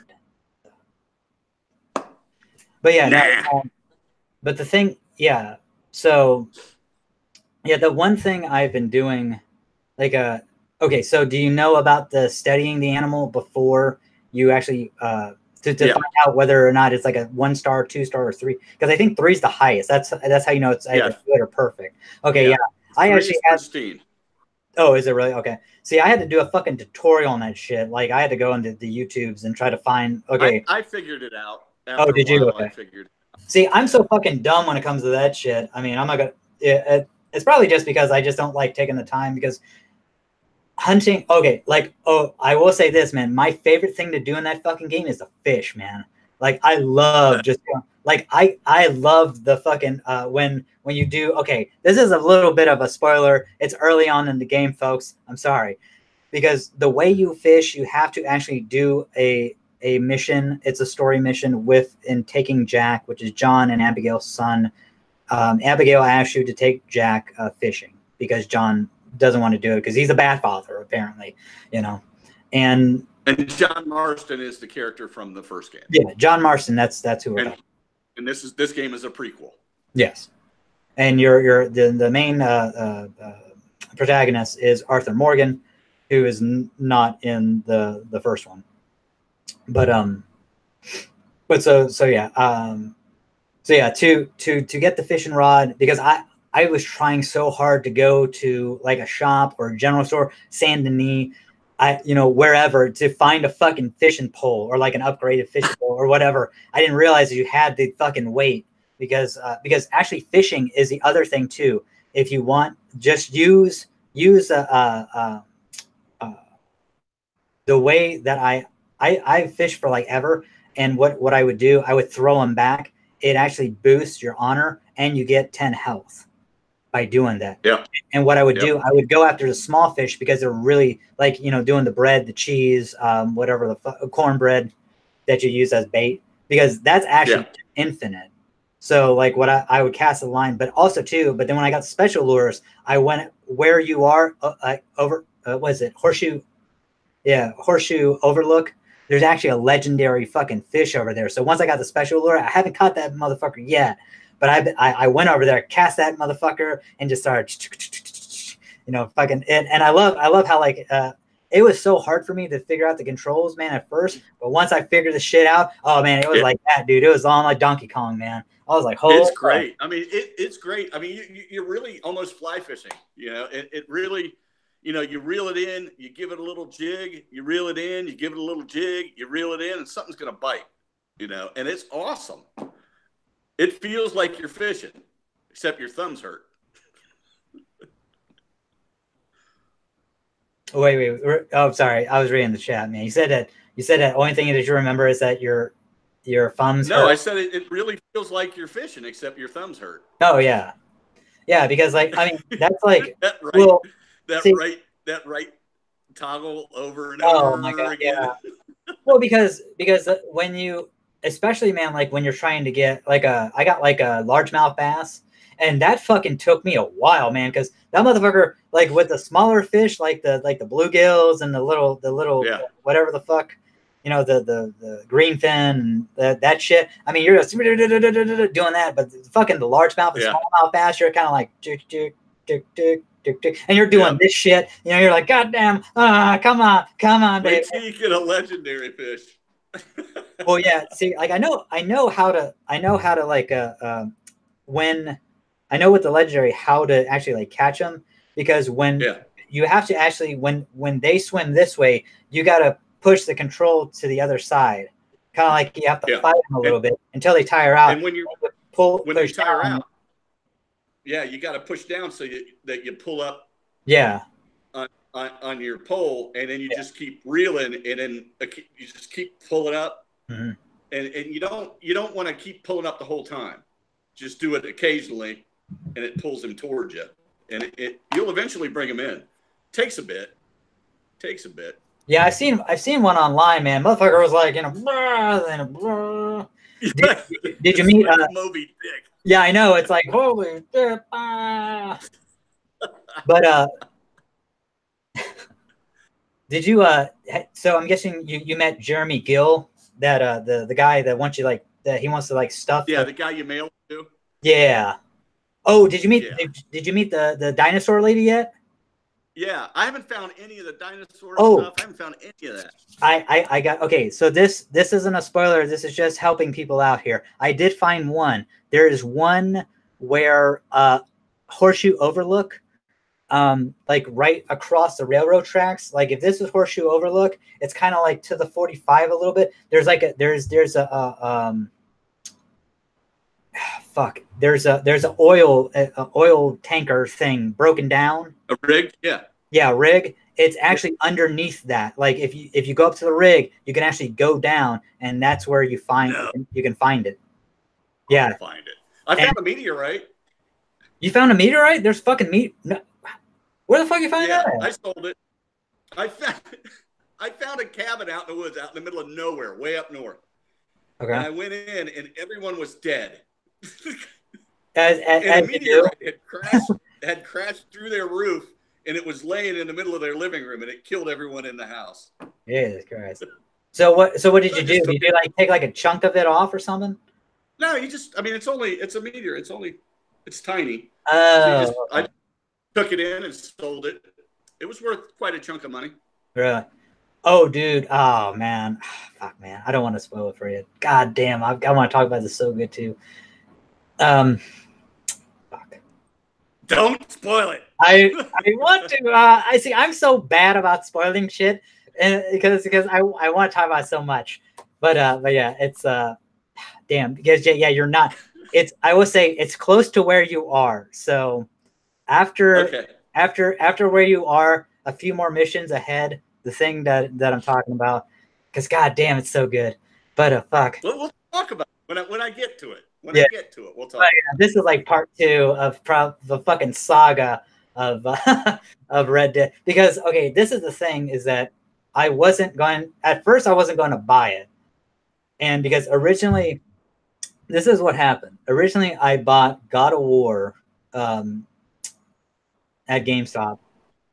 But yeah, nah. But the thing, yeah. So. Yeah, the one thing I've been doing, like, okay, so do you know about the studying the animal before you actually, to find out whether or not it's like a 1-star, 2-star, or 3? Because I think 3 is the highest. That's how you know it's either good or perfect. Okay, yeah. I actually had. Oh, is it really? Okay. See, I had to do a fucking tutorial on that shit. Like, I had to go into the YouTubes and try to find. Okay. I figured it out. Oh, did you? Okay. I figured. See, I'm so fucking dumb when it comes to that shit. I mean, I'm not gonna. It's probably just because I just don't like taking the time because hunting. Okay, like, oh, I will say this, man. My favorite thing to do in that fucking game is to fish, man. Like, I love just like I love the fucking when you do. Okay, this is a little bit of a spoiler. It's early on in the game, folks. I'm sorry, because the way you fish, you have to actually do a mission. It's a story mission in taking Jack, which is John and Abigail's son. Abigail asked you to take Jack fishing because John doesn't want to do it because he's a bad father, apparently, you know. And John Marston is the character from the first game. Yeah, John Marston. That's who we're talking. And this game is a prequel. Yes, and you're the main protagonist is Arthur Morgan, who is not in the first one. But so yeah. So yeah, to get the fishing rod, because I was trying so hard to go to like a shop or a general store, Saint Denis, wherever, to find a fucking fishing pole or like an upgraded fishing pole or whatever. I didn't realize that you had to fucking wait because actually fishing is the other thing too. If you want, just use the way that I fished for like ever, and what I would do, I would throw them back. it actually boosts your honor, and you get 10 health by doing that. Yeah. And what I would do, I would go after the small fish because they're really like, you know, doing the bread, the cheese, whatever the cornbread that you use as bait, because that's actually infinite. So like what I would cast a line, but also too, but then when I got special lures, I went where you are over, what is it? Horseshoe. Yeah. Horseshoe Overlook. There's actually a legendary fucking fish over there. So once I got the special lure, I haven't caught that motherfucker yet, but I went over there, cast that motherfucker, and just started, you know, fucking it. And I love how like it was so hard for me to figure out the controls, man, at first. But once I figured the shit out, oh man, it was like that, dude. It was on like Donkey Kong, man. I was like, it's great. I mean, it's great. I mean, you're really almost fly fishing. You know, it really. You know, you reel it in, you give it a little jig, you reel it in, you give it a little jig, you reel it in, and something's going to bite, you know, and it's awesome. It feels like you're fishing, except your thumbs hurt. Wait. Oh, sorry. I was reading the chat, man. You said that only thing that you remember is that your thumbs hurt. No, I said it really feels like you're fishing, except your thumbs hurt. Oh, yeah. Yeah, because, like, I mean, that's like... that right. Well, that right toggle over and over my God, again. Yeah. Well, because when you, especially, man, like when you're trying to get like I got like a largemouth bass, and that fucking took me a while, man, because that motherfucker, like with the smaller fish, like the bluegills and the little whatever the fuck, you know, the green fin and that shit. I mean, you're just doing that, but fucking the largemouth and smallmouth bass, you're kind of like and you're doing this shit, you know, you're like, God damn, come on, baby. Wait till you get a legendary fish. Well, yeah, see, like I know how to like when I know with the legendary how to actually like catch them, because when you have to actually when they swim this way, you got to push the control to the other side, kind of like you have to fight them a little bit until they tire out. And when they tire out, you got to push down so that you pull up. Yeah. On your pole, and then you just keep reeling, and then you just keep pulling up, and you don't want to keep pulling up the whole time. Just do it occasionally, and it pulls him towards you, and you'll eventually bring him in. Takes a bit. Yeah, I've seen one online, man. Motherfucker was like, you know, did you meet Moby Dick? Yeah, I know. It's like, holy shit. But did you so I'm guessing you met Jeremy Gill, that the guy that wants you like that he wants to like stuff. Yeah, the guy you mailed to. Yeah. Oh, did you meet did you meet the dinosaur lady yet? Yeah, I haven't found any of the dinosaur stuff. I haven't found any of that. I got okay. So this isn't a spoiler. This is just helping people out here. I did find one. There is one where Horseshoe Overlook, like right across the railroad tracks. Like if this is Horseshoe Overlook, it's kind of like to the 45 a little bit. There's like there's a oil tanker thing broken down. A rig, rig. It's actually underneath that. Like if you go up to the rig, you can actually go down, and that's where you find you can find it. Yeah, I'll find it. I found a meteorite. You found a meteorite? There's fucking no. Where the fuck you find that? I sold it. I found a cabin out in the woods, out in the middle of nowhere, way up north. Okay. And I went in, and everyone was dead. And a meteorite had crashed through their roof, and it was laying in the middle of their living room, and it killed everyone in the house. Jesus Christ. So what did you do? Did you like take like a chunk of it off or something? No, it's a meteor. It's tiny. Oh. I took it in and sold it. It was worth quite a chunk of money. Really? Oh, dude. Oh, man. Fuck, man. I don't want to spoil it for you. God damn. I want to talk about this so good, too. Fuck. Don't spoil it. I want to. I see. I'm so bad about spoiling shit, because I want to talk about it so much. But yeah, it's damn, because you're not. It's, I will say it's close to where you are. So after where you are, a few more missions ahead, the thing that I'm talking about, because god damn, it's so good. But fuck. We'll talk about it when I get to it. When I get to it, we'll talk. This is like part 2 of the fucking saga of of Red Dead. Because okay, this is the thing is that I wasn't going to buy it, and because originally, this is what happened. Originally, I bought God of War at GameStop.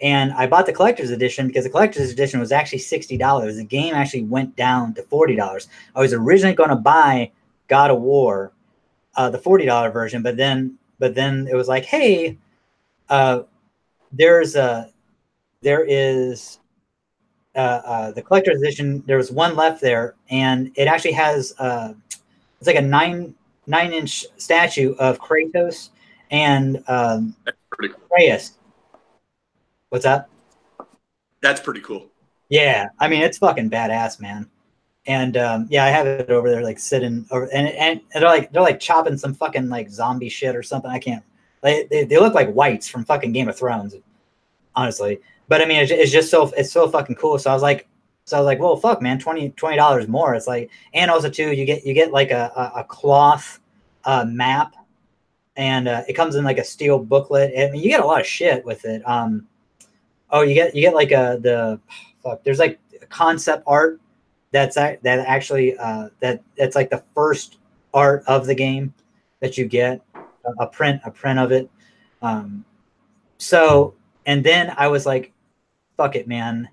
And I bought the collector's edition because the collector's edition was actually $60. The game actually went down to $40. I was originally going to buy God of War, the $40 version, but then it was like, hey, there is the collector's edition. There was one left there, and it actually has it's like a 9-inch statue of Kratos and Atreus. What's that? That's pretty cool. Yeah, I mean it's fucking badass, man. And yeah, I have it over there, like sitting over, and they're like chopping some fucking like zombie shit or something. I can't. They look like whites from fucking Game of Thrones, honestly. But I mean, it's just it's so fucking cool. So I was like, well, fuck, man, $20 more. It's like, and also too, you get like a cloth map, and it comes in like a steel booklet. I mean, you get a lot of shit with it. Oh, you get like there's like concept art that's that's like the first art of the game that you get, a print of it. So, and then I was like, fuck it, man.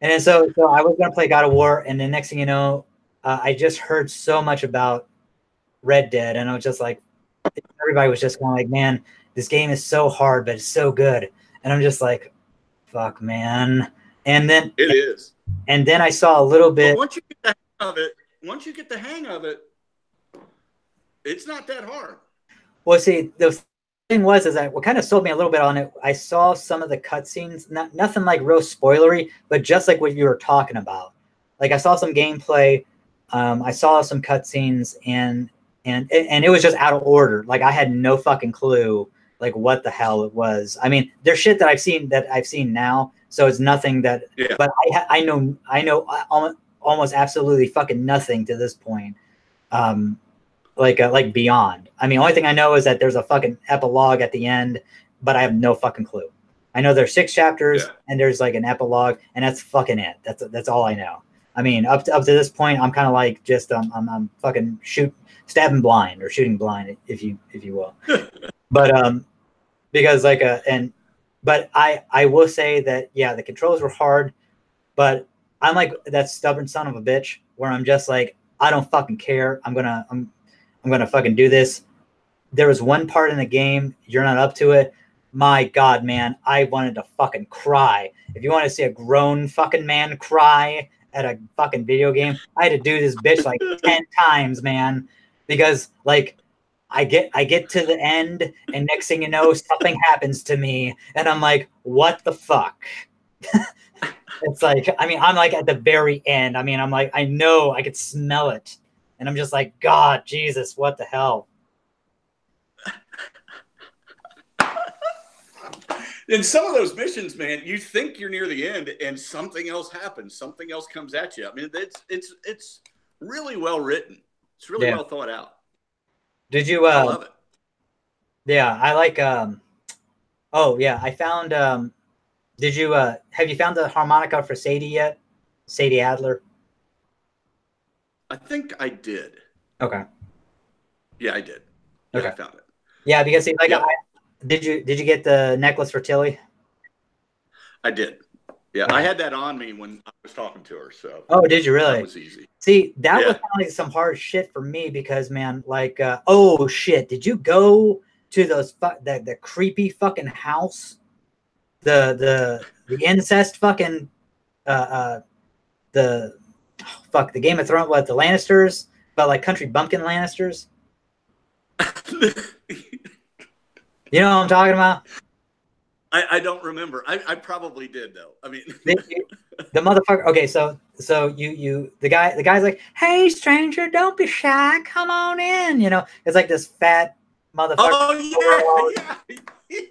And then so I was gonna play God of War, and the next thing you know, I just heard so much about Red Dead, and I was just like, everybody was just going like, man, this game is so hard, but it's so good. And I'm just like, fuck, man. And then it is. And then I saw a little bit. But once you get the hang of it, it's not that hard. Well, see, the thing was that what kind of sold me a little bit on it. I saw some of the cutscenes, nothing like real spoilery, but just like what you were talking about. Like I saw some gameplay, I saw some cutscenes, and it was just out of order. Like I had no fucking clue like what the hell it was. I mean, there's shit that I've seen now, so it's nothing that. Yeah. But I know almost absolutely fucking nothing to this point. Like beyond. I mean, only thing I know is that there's a fucking epilogue at the end, but I have no fucking clue. I know there's 6 chapters and there's like an epilogue, and that's fucking it. That's all I know. I mean, up to this point, I'm kind of like just I'm fucking stabbing blind or shooting blind, if you will. But because like but I will say that yeah, the controls were hard, but I'm like that stubborn son of a bitch where I'm just like, I don't fucking care. I'm gonna fucking do this. There was one part in the game, you're not up to it. My God, man, I wanted to fucking cry. If you want to see a grown fucking man cry at a fucking video game, I had to do this bitch like 10 times, man, because like I get to the end, and next thing you know, something happens to me, and I'm like, what the fuck? It's like, I mean, I'm like at the very end. I mean, I'm like, I know, I could smell it, and I'm just like, God, Jesus, what the hell? In some of those missions, man, you think you're near the end, and something else happens. Something else comes at you. I mean, it's really well written. It's really well thought out. Did you? I love it. Yeah, I like. Oh yeah, I found. Did you? Have you found the harmonica for Sadie yet? Sadie Adler. I think I did. Okay. Yeah, I did. Yeah, okay. I found it. Yeah, because see, like, did you get the necklace for Tilly? I did. Yeah, I had that on me when I was talking to her. So. Oh, did you really? That was easy. See, that was kind of like some hard shit for me because, man, like, oh shit, did you go to those the creepy fucking house, the incest fucking the Game of Thrones, what, the Lannisters, but like Country Bumpkin Lannisters? You know what I'm talking about? I don't remember. I probably did though. I mean, the motherfucker. Okay, so the guy's like, hey stranger, don't be shy, come on in. You know, it's like this fat motherfucker. Oh yeah.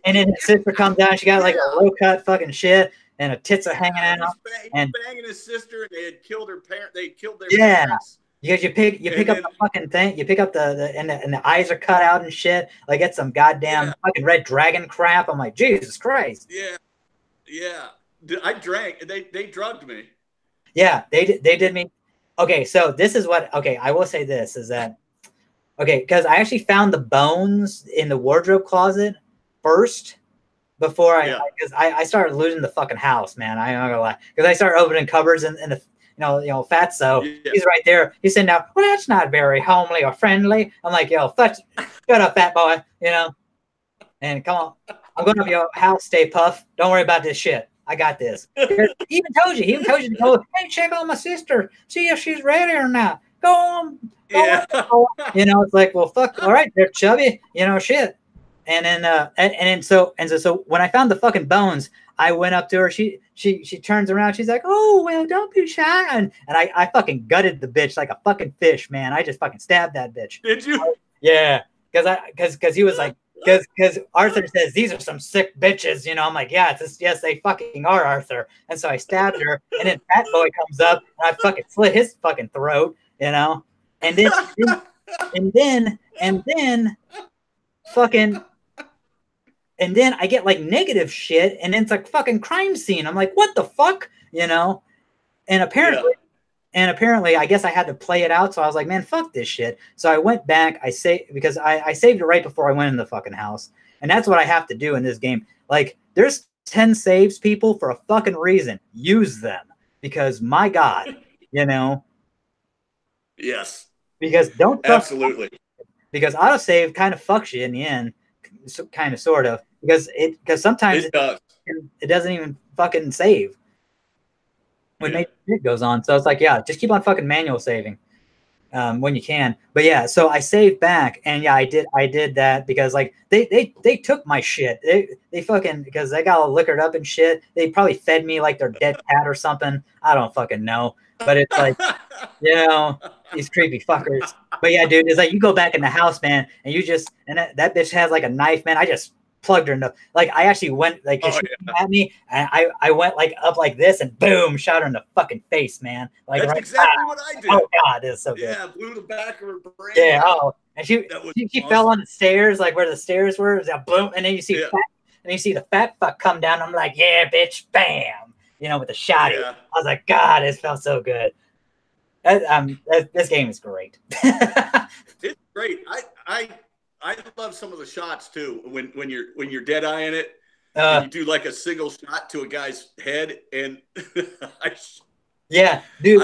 And then his sister comes down. She got like a low cut fucking shit, and her tits are hanging out. And banging his sister, and they had killed her parent. They had killed their parents. Because you pick up the fucking thing, you pick up and the eyes are cut out and shit. Like it's some goddamn fucking red dragon crap. I'm like, Jesus Christ. Yeah. I drank. They drugged me. Yeah, they did me. Okay, so this is what. Okay, I will say this is that. Okay, because I actually found the bones in the wardrobe closet first before because I started looting the fucking house, man. I'm not gonna lie, because I started opening cupboards and the Fatso, he's right there. He's sitting down. Well, that's not very homely or friendly. I'm like, yo, shut up, fat boy, and come on. I'm going up your house, Stay Puff. Don't worry about this shit. I got this. He even told you to go, hey, check on my sister. See if she's ready or not. Go on. It's like, well, fuck. All right, they're chubby, shit. And then, so when I found the fucking bones, I went up to her. She turns around. She's like, oh, well, don't be shy. And I fucking gutted the bitch like a fucking fish, man. I just fucking stabbed that bitch. Did you? Yeah. Because he was like, because Arthur says, these are some sick bitches. I'm like, yeah, yes, they fucking are, Arthur. And so I stabbed her. And then Fat Boy comes up and I fucking slit his fucking throat, And then fucking. And then I get like negative shit, and then it's like fucking crime scene. I'm like, what the fuck, And apparently, I guess I had to play it out. So I was like, man, fuck this shit. So I went back. I saved it right before I went in the fucking house, and that's what I have to do in this game. Like, there's 10 saves, people, for a fucking reason. Use them, because my God, Yes. Because don't absolutely. Because autosave kind of fucks you in the end. Kind of, sort of, because sometimes it doesn't even fucking save when it goes on. So it's like, yeah, just keep on fucking manual saving when you can. But yeah, so I saved back, and yeah, I did that because like they took my shit. They fucking, because they got all liquored up and shit. They probably fed me like their dead cat or something. I don't fucking know. But it's like, these creepy fuckers. But yeah, dude, it's like you go back in the house, man, and you just, and that bitch has like a knife, man. I just plugged her in the, like, I actually went like she came at me, and I went like up like this and boom, shot her in the fucking face, man. Like that's exactly what I did. Oh God, it's so good. Yeah, blew the back of her brain. Yeah. Oh, and she awesome. Fell on the stairs, like where the stairs were. It was boom, and then you see the fat fuck come down. I'm like, yeah, bitch, bam. With the shotty. Yeah. I was like, God, it felt so good. This game is great. It's great. I love some of the shots too. When you're dead eyeing it, and you do like a single shot to a guy's head, and yeah, dude.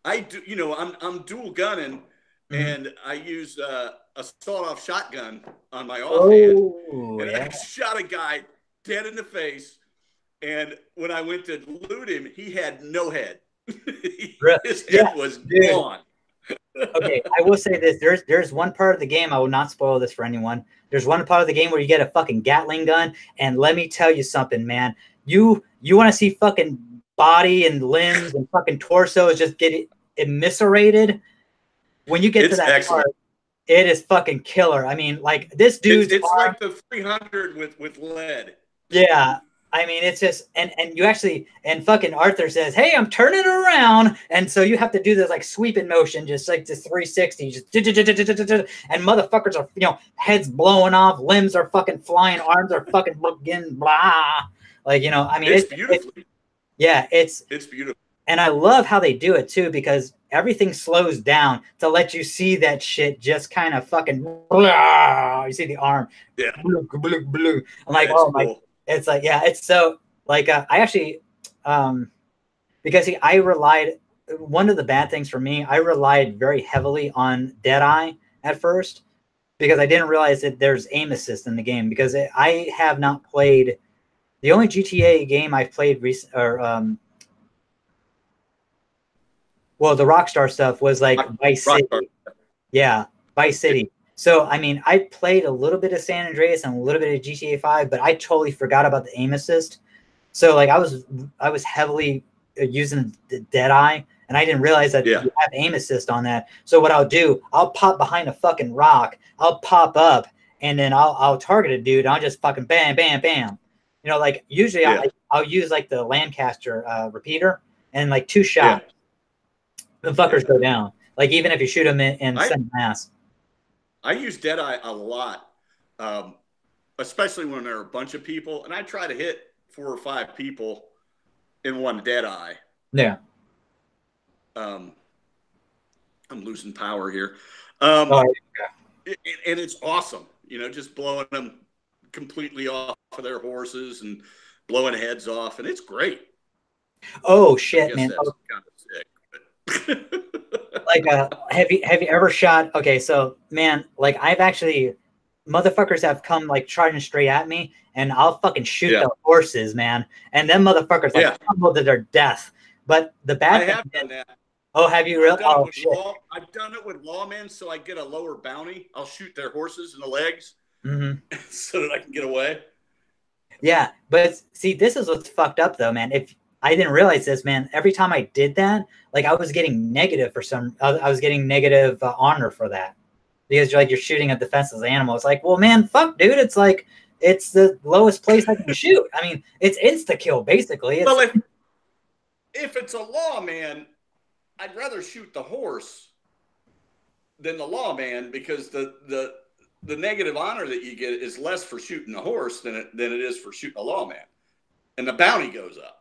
I'm dual gunning, and I use a sawed-off shotgun on my offhand, and I shot a guy dead in the face. And when I went to loot him, he had no head. His head was gone. Okay, I will say this. There's one part of the game, I will not spoil this for anyone. There's one part of the game where you get a fucking Gatling gun, and let me tell you something, man. You want to see fucking body and limbs and fucking torsos just get eviscerated? When you get to that part, it is fucking killer. I mean, like, this dude's it's like the 300 with lead. Yeah. I mean, it's just, and you actually, and fucking Arthur says, hey, I'm turning around. And so you have to do this like sweeping motion, just like this 360, just, and motherfuckers are, heads blowing off, limbs are fucking flying, arms are fucking getting blah. Like, I mean, it's beautiful. It's beautiful. And I love how they do it too, because everything slows down to let you see that shit just kind of fucking, blah. You see the arm. Yeah. Blue, blue, blue. I'm like, oh my. It's like, yeah, it's so like, I actually, because I relied, one of the bad things for me, I relied very heavily on Deadeye at first, because I didn't realize that there's aim assist in the game, because I have not played, the only GTA game I've played the Rockstar stuff was like Vice City. Yeah, Vice City. So, I mean, I played a little bit of San Andreas and a little bit of GTA 5, but I totally forgot about the aim assist. So, like, I was heavily using the Deadeye, and I didn't realize that you have aim assist on that. So what I'll do, I'll pop behind a fucking rock, I'll pop up, and then I'll target a dude, and I'll just fucking bam, bam, bam. Like, usually I'll use, like, the Lancaster repeater, and, like, 2 shots. The fuckers go down. Like even if you shoot them in I center mass. I use Deadeye a lot, especially when there are a bunch of people, and I try to hit 4 or 5 people in one Deadeye. Yeah. I'm losing power here. Oh, And it's awesome, you know, just blowing them completely off of their horses and blowing heads off, and it's great. oh I shit, guess man. that's kind of sick. But Like have you ever shot? Okay, so man, like I've actually motherfuckers have come like charging straight at me, and I'll fucking shoot yeah, the horses, man. And then motherfuckers like yeah, tumble to their death. But the I bad thing have is, done that. oh, have you I've really? done it Oh with shit. I've done it with lawmen, so I get a lower bounty. I'll shoot their horses in the legs Mm-hmm. so that I can get away. Yeah, but see, this is what's fucked up though, man. If I didn't realize this, man, every time I did that, like I was getting negative for some, I was getting negative honor for that because you're shooting a defenseless animal. It's like, well, man, fuck, dude. It's like it's the lowest place I can shoot. I mean, it's insta kill basically. It's Well, if it's a lawman, I'd rather shoot the horse than the lawman because the negative honor that you get is less for shooting the horse than it is for shooting a lawman, and the bounty goes up.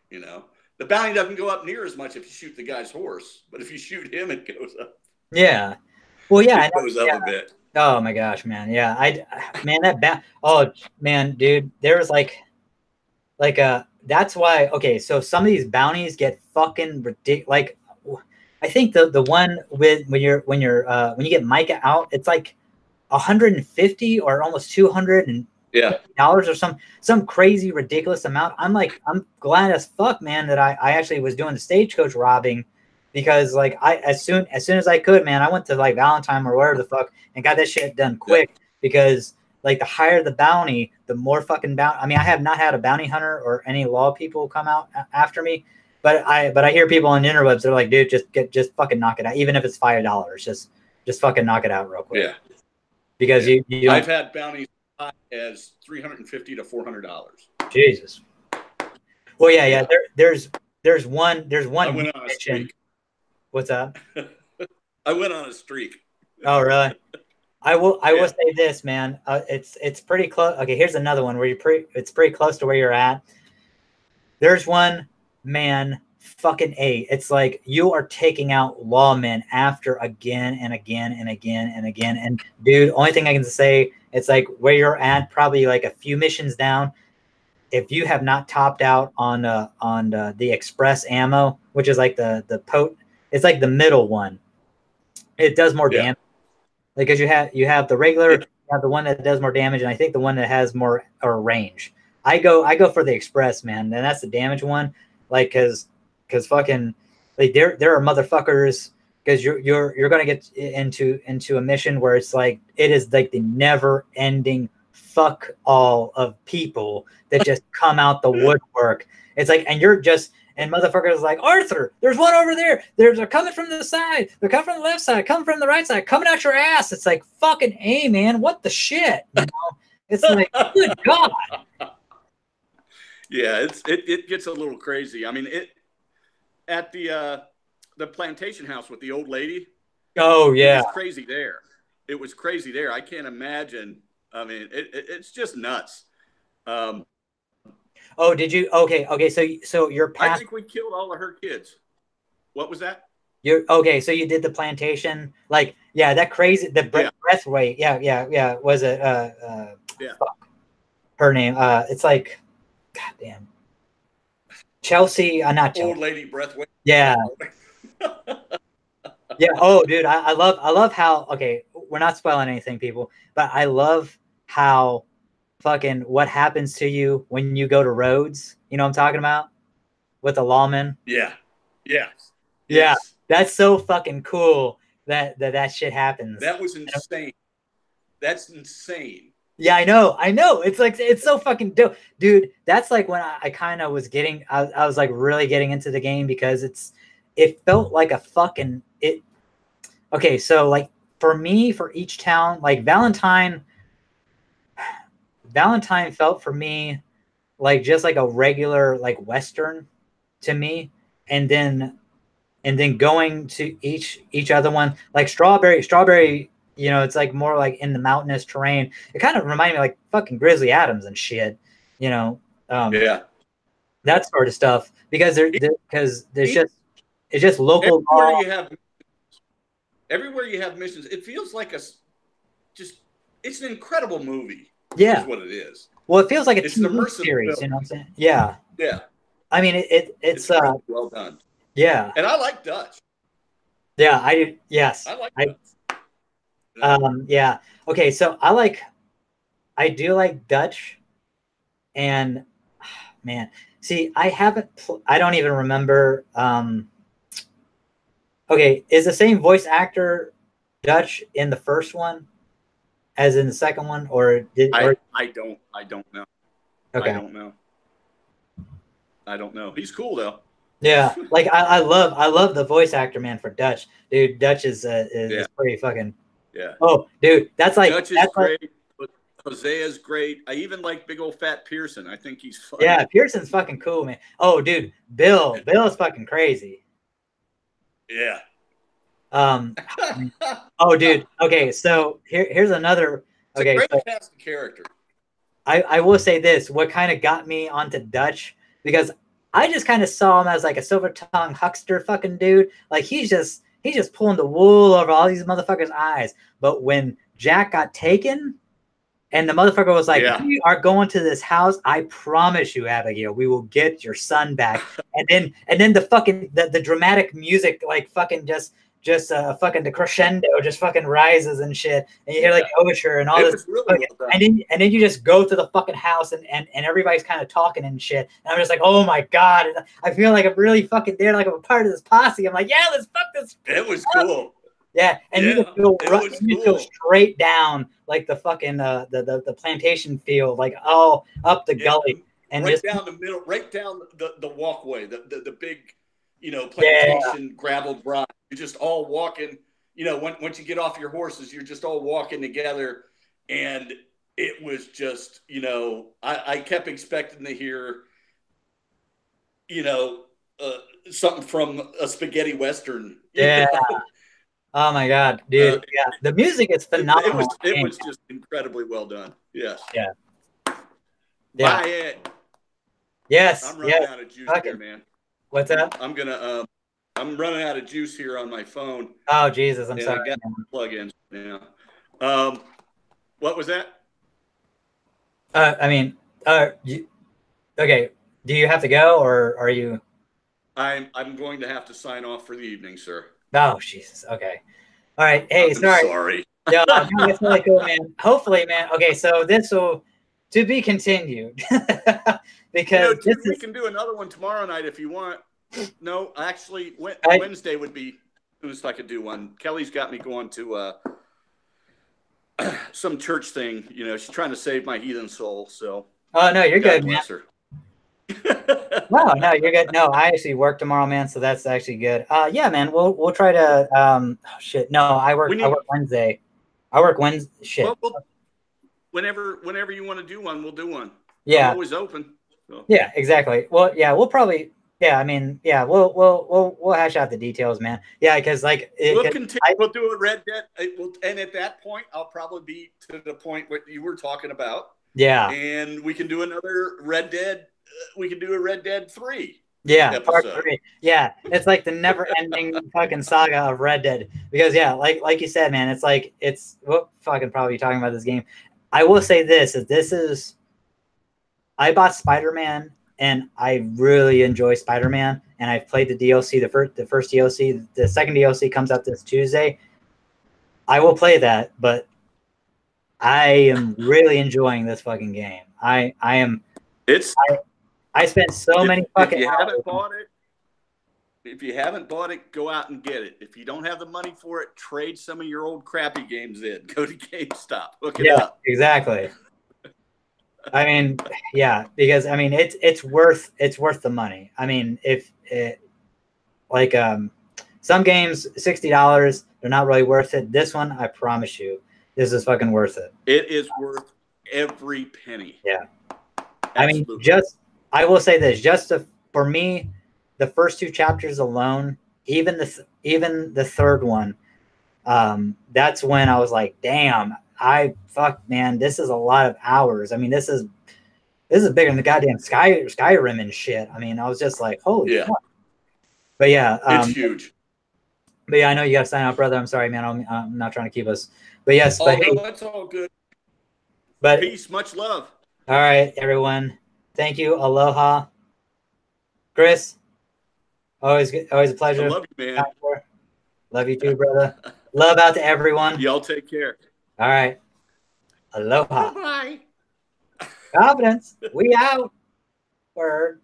You know, the bounty doesn't go up near as much if you shoot the guy's horse, but if you shoot him, it goes up. yeah. Well, yeah, It goes up a bit. Oh my gosh, man. Yeah, man, oh man, dude, there was like that's why. Okay, so some of these bounties get fucking ridiculous. Like, I think the one with when you get Micah out, it's like 150 or almost 200 and Yeah. dollars or some crazy ridiculous amount. I'm glad as fuck, man, that I actually was doing the stagecoach robbing because like as soon as I could, man, I went to like Valentine or wherever the fuck and got that shit done quick because like the higher the bounty, the more fucking bounty. I mean, I have not had a bounty hunter or any law people come out after me, but I hear people on the interwebs, they're like, dude, just fucking knock it out, even if it's $5, just fucking knock it out real quick. Yeah. Because you I've had bounties as $350 to $400. Jesus. Well, yeah. There's one. I went on a streak. What's up? I went on a streak. Oh, really? I will say this, man. It's pretty close. Okay, here's another one where it's pretty close to where you're at. There's one, man. Fucking A. It's like you are taking out lawmen after again and again and again and again. And dude, only thing I can say, it's like where you're at, probably like a few missions down. If you have not topped out on the express ammo, which is like the it's like the middle one. It does more damage because you have the regular, you have the one that does more damage, and I think the one that has more or range. I go for the express, man, and that's the damage one. Like because fucking like there are motherfuckers because you're gonna get into a mission where it's like it is like the never ending fuck all of people that just come out the woodwork. It's like, and you're just, and motherfuckers like, Arthur, there's one over there. They're coming from the side. They're coming from the left side, coming from the right side, coming out your ass. It's like, fucking A, man, what the shit? You know? It's like, good God. Yeah, it gets a little crazy. I mean, at the plantation house with the old lady. Oh, yeah. It was crazy there. It was crazy there. I can't imagine. I mean, it's just nuts. Oh, did you? Okay. So you're past. I think we killed all of her kids. What was that? You're okay. So you did the plantation, like, yeah, that crazy, the Breathway. Yeah. Was it? Fuck, her name. It's like, goddamn. Chelsea. Not Chelsea. Old lady Breathway. Yeah. Yeah. Oh, dude, I love how. Okay, we're not spoiling anything, people, but I love how fucking what happens to you when you go to Rhodes. You know what I'm talking about with the lawman. Yeah. That's so fucking cool that shit happens. That was insane. That's insane. Yeah, I know. It's like, it's so fucking dope, dude. That's like when I kind of was getting, I was like really getting into the game because it felt like a fucking it. Okay, so like for me, for each town, like Valentine felt for me like just like a regular like Western to me, and then and then going to each other one, like strawberry, you know, it's like more like in the mountainous terrain. It kind of reminded me like fucking Grizzly Adams and shit, you know, Yeah. that sort of stuff, because there's just it's just local Everywhere law. everywhere you have missions, it feels like it's an incredible movie. Yeah. Is what it is. Well, it feels like It's an TV immersive series, film. you know what I'm saying? Yeah. Yeah. I mean, it's really well done. yeah. And I like Dutch. Yeah, yes. I like Dutch. Yeah. Okay, so I do like Dutch, and man, see, I don't even remember. Okay, is the same voice actor Dutch in the first one as in the second one, or I don't know. Okay. I don't know. He's cool though. Yeah, like I love the voice actor, man, for Dutch. Dude, Dutch is pretty fucking. Yeah. Oh, dude, that's Dutch is great. Like, but Hosea is great. I even like big old fat Pearson. I think he's funny. Yeah, Pearson's fucking cool, man. Oh, dude, Bill is fucking crazy. Yeah. Oh, dude. Okay, so here's another. Okay, it's a great cast of character. I will say this: what kind of got me onto Dutch, because I just kind of saw him as like a silver tongue huckster fucking dude. Like he's just pulling the wool over all these motherfuckers' eyes. But when Jack got taken, and the motherfucker was like, "We are going to this house. I promise you, Abigail, we will get your son back." and then the fucking the dramatic music, like fucking just fucking the crescendo just fucking rises and shit, and you hear like overture and all this, really well, and then you just go to the fucking house and everybody's kind of talking and shit, and I'm just like, oh my god, I feel like I'm really fucking there, like I'm a part of this posse. I'm like, yeah, let's fuck this. It was cool. Yeah, and you just go straight down like the fucking the plantation field, like all up the gully, and right just down the middle, right down the walkway, the big, you know, plantation gravel drive. You're just all walking, you know, once you get off your horses, you're just all walking together. And it was just, you know, I kept expecting to hear, you know, something from a spaghetti Western. Yeah. Oh my god, dude. Yeah. The music is phenomenal. It was just incredibly well done. Yes. Yeah. Buy it. Yes. I'm running out of juice here, man. What's that? I'm running out of juice here on my phone. Oh Jesus, I'm sorry. I got plug-ins. Yeah. What was that? I mean, okay. Do you have to go, or are you? I'm going to have to sign off for the evening, sir. Oh Jesus. Okay. All right. Hey, sorry. Yeah, that's really cool, man. Hopefully, man. Okay, so this will to be continued because we can do another one tomorrow night if you want. No, actually, Wednesday would be soonest I could do one. Kelly's got me going to some church thing. You know, she's trying to save my heathen soul. So. Oh no, you're good, man. Her. No, you're good. No, I actually work tomorrow, man. So that's actually good. Yeah, man. We'll try to. Oh shit. No, I work Wednesday. I work Wednesday. Shit. Well, whenever you want to do one, we'll do one. Yeah. I'm always open. So. Yeah, exactly. Well, yeah, we'll probably. Yeah, I mean, yeah, we'll hash out the details, man. Yeah, because like we'll continue. We'll do a Red Dead, and at that point, I'll probably be to the point what you were talking about. Yeah, and we can do another Red Dead. We can do a Red Dead 3. Yeah, episode. part 3. Yeah, it's like the never-ending fucking saga of Red Dead. Because yeah, like you said, man, it's like we'll fucking probably talking about this game. I will say this is I bought Spider-Man. And I really enjoy Spider-Man, and I've played the DLC, the first DLC. The second DLC comes out this Tuesday. I will play that, but I am really enjoying this fucking game. I am. I spent so many fucking. If you haven't bought it, go out and get it. If you don't have the money for it, trade some of your old crappy games in. Go to GameStop. Look it up. Exactly. I mean, yeah, because I mean it's worth the money. I mean, if it like some games $60, they're not really worth it. This one, I promise you, this is fucking worth it. It is worth every penny. Yeah. Absolutely. I mean, I will say this, for me, the first 2 chapters alone even the third one, that's when I was like, damn, man, this is a lot of hours. I mean, this is bigger than the goddamn Skyrim and shit. I mean, I was just like, holy fuck. But yeah, it's huge. But yeah, I know you got to sign out, brother. I'm sorry, man. I'm not trying to keep us. But yes, but no, that's all good. But peace, much love. All right, everyone. Thank you. Aloha, Chris. Always a pleasure. I love you, man. Love you too, brother. Love out to everyone. Y'all take care. All right. Aloha. Bye. Confidence. We out. Word.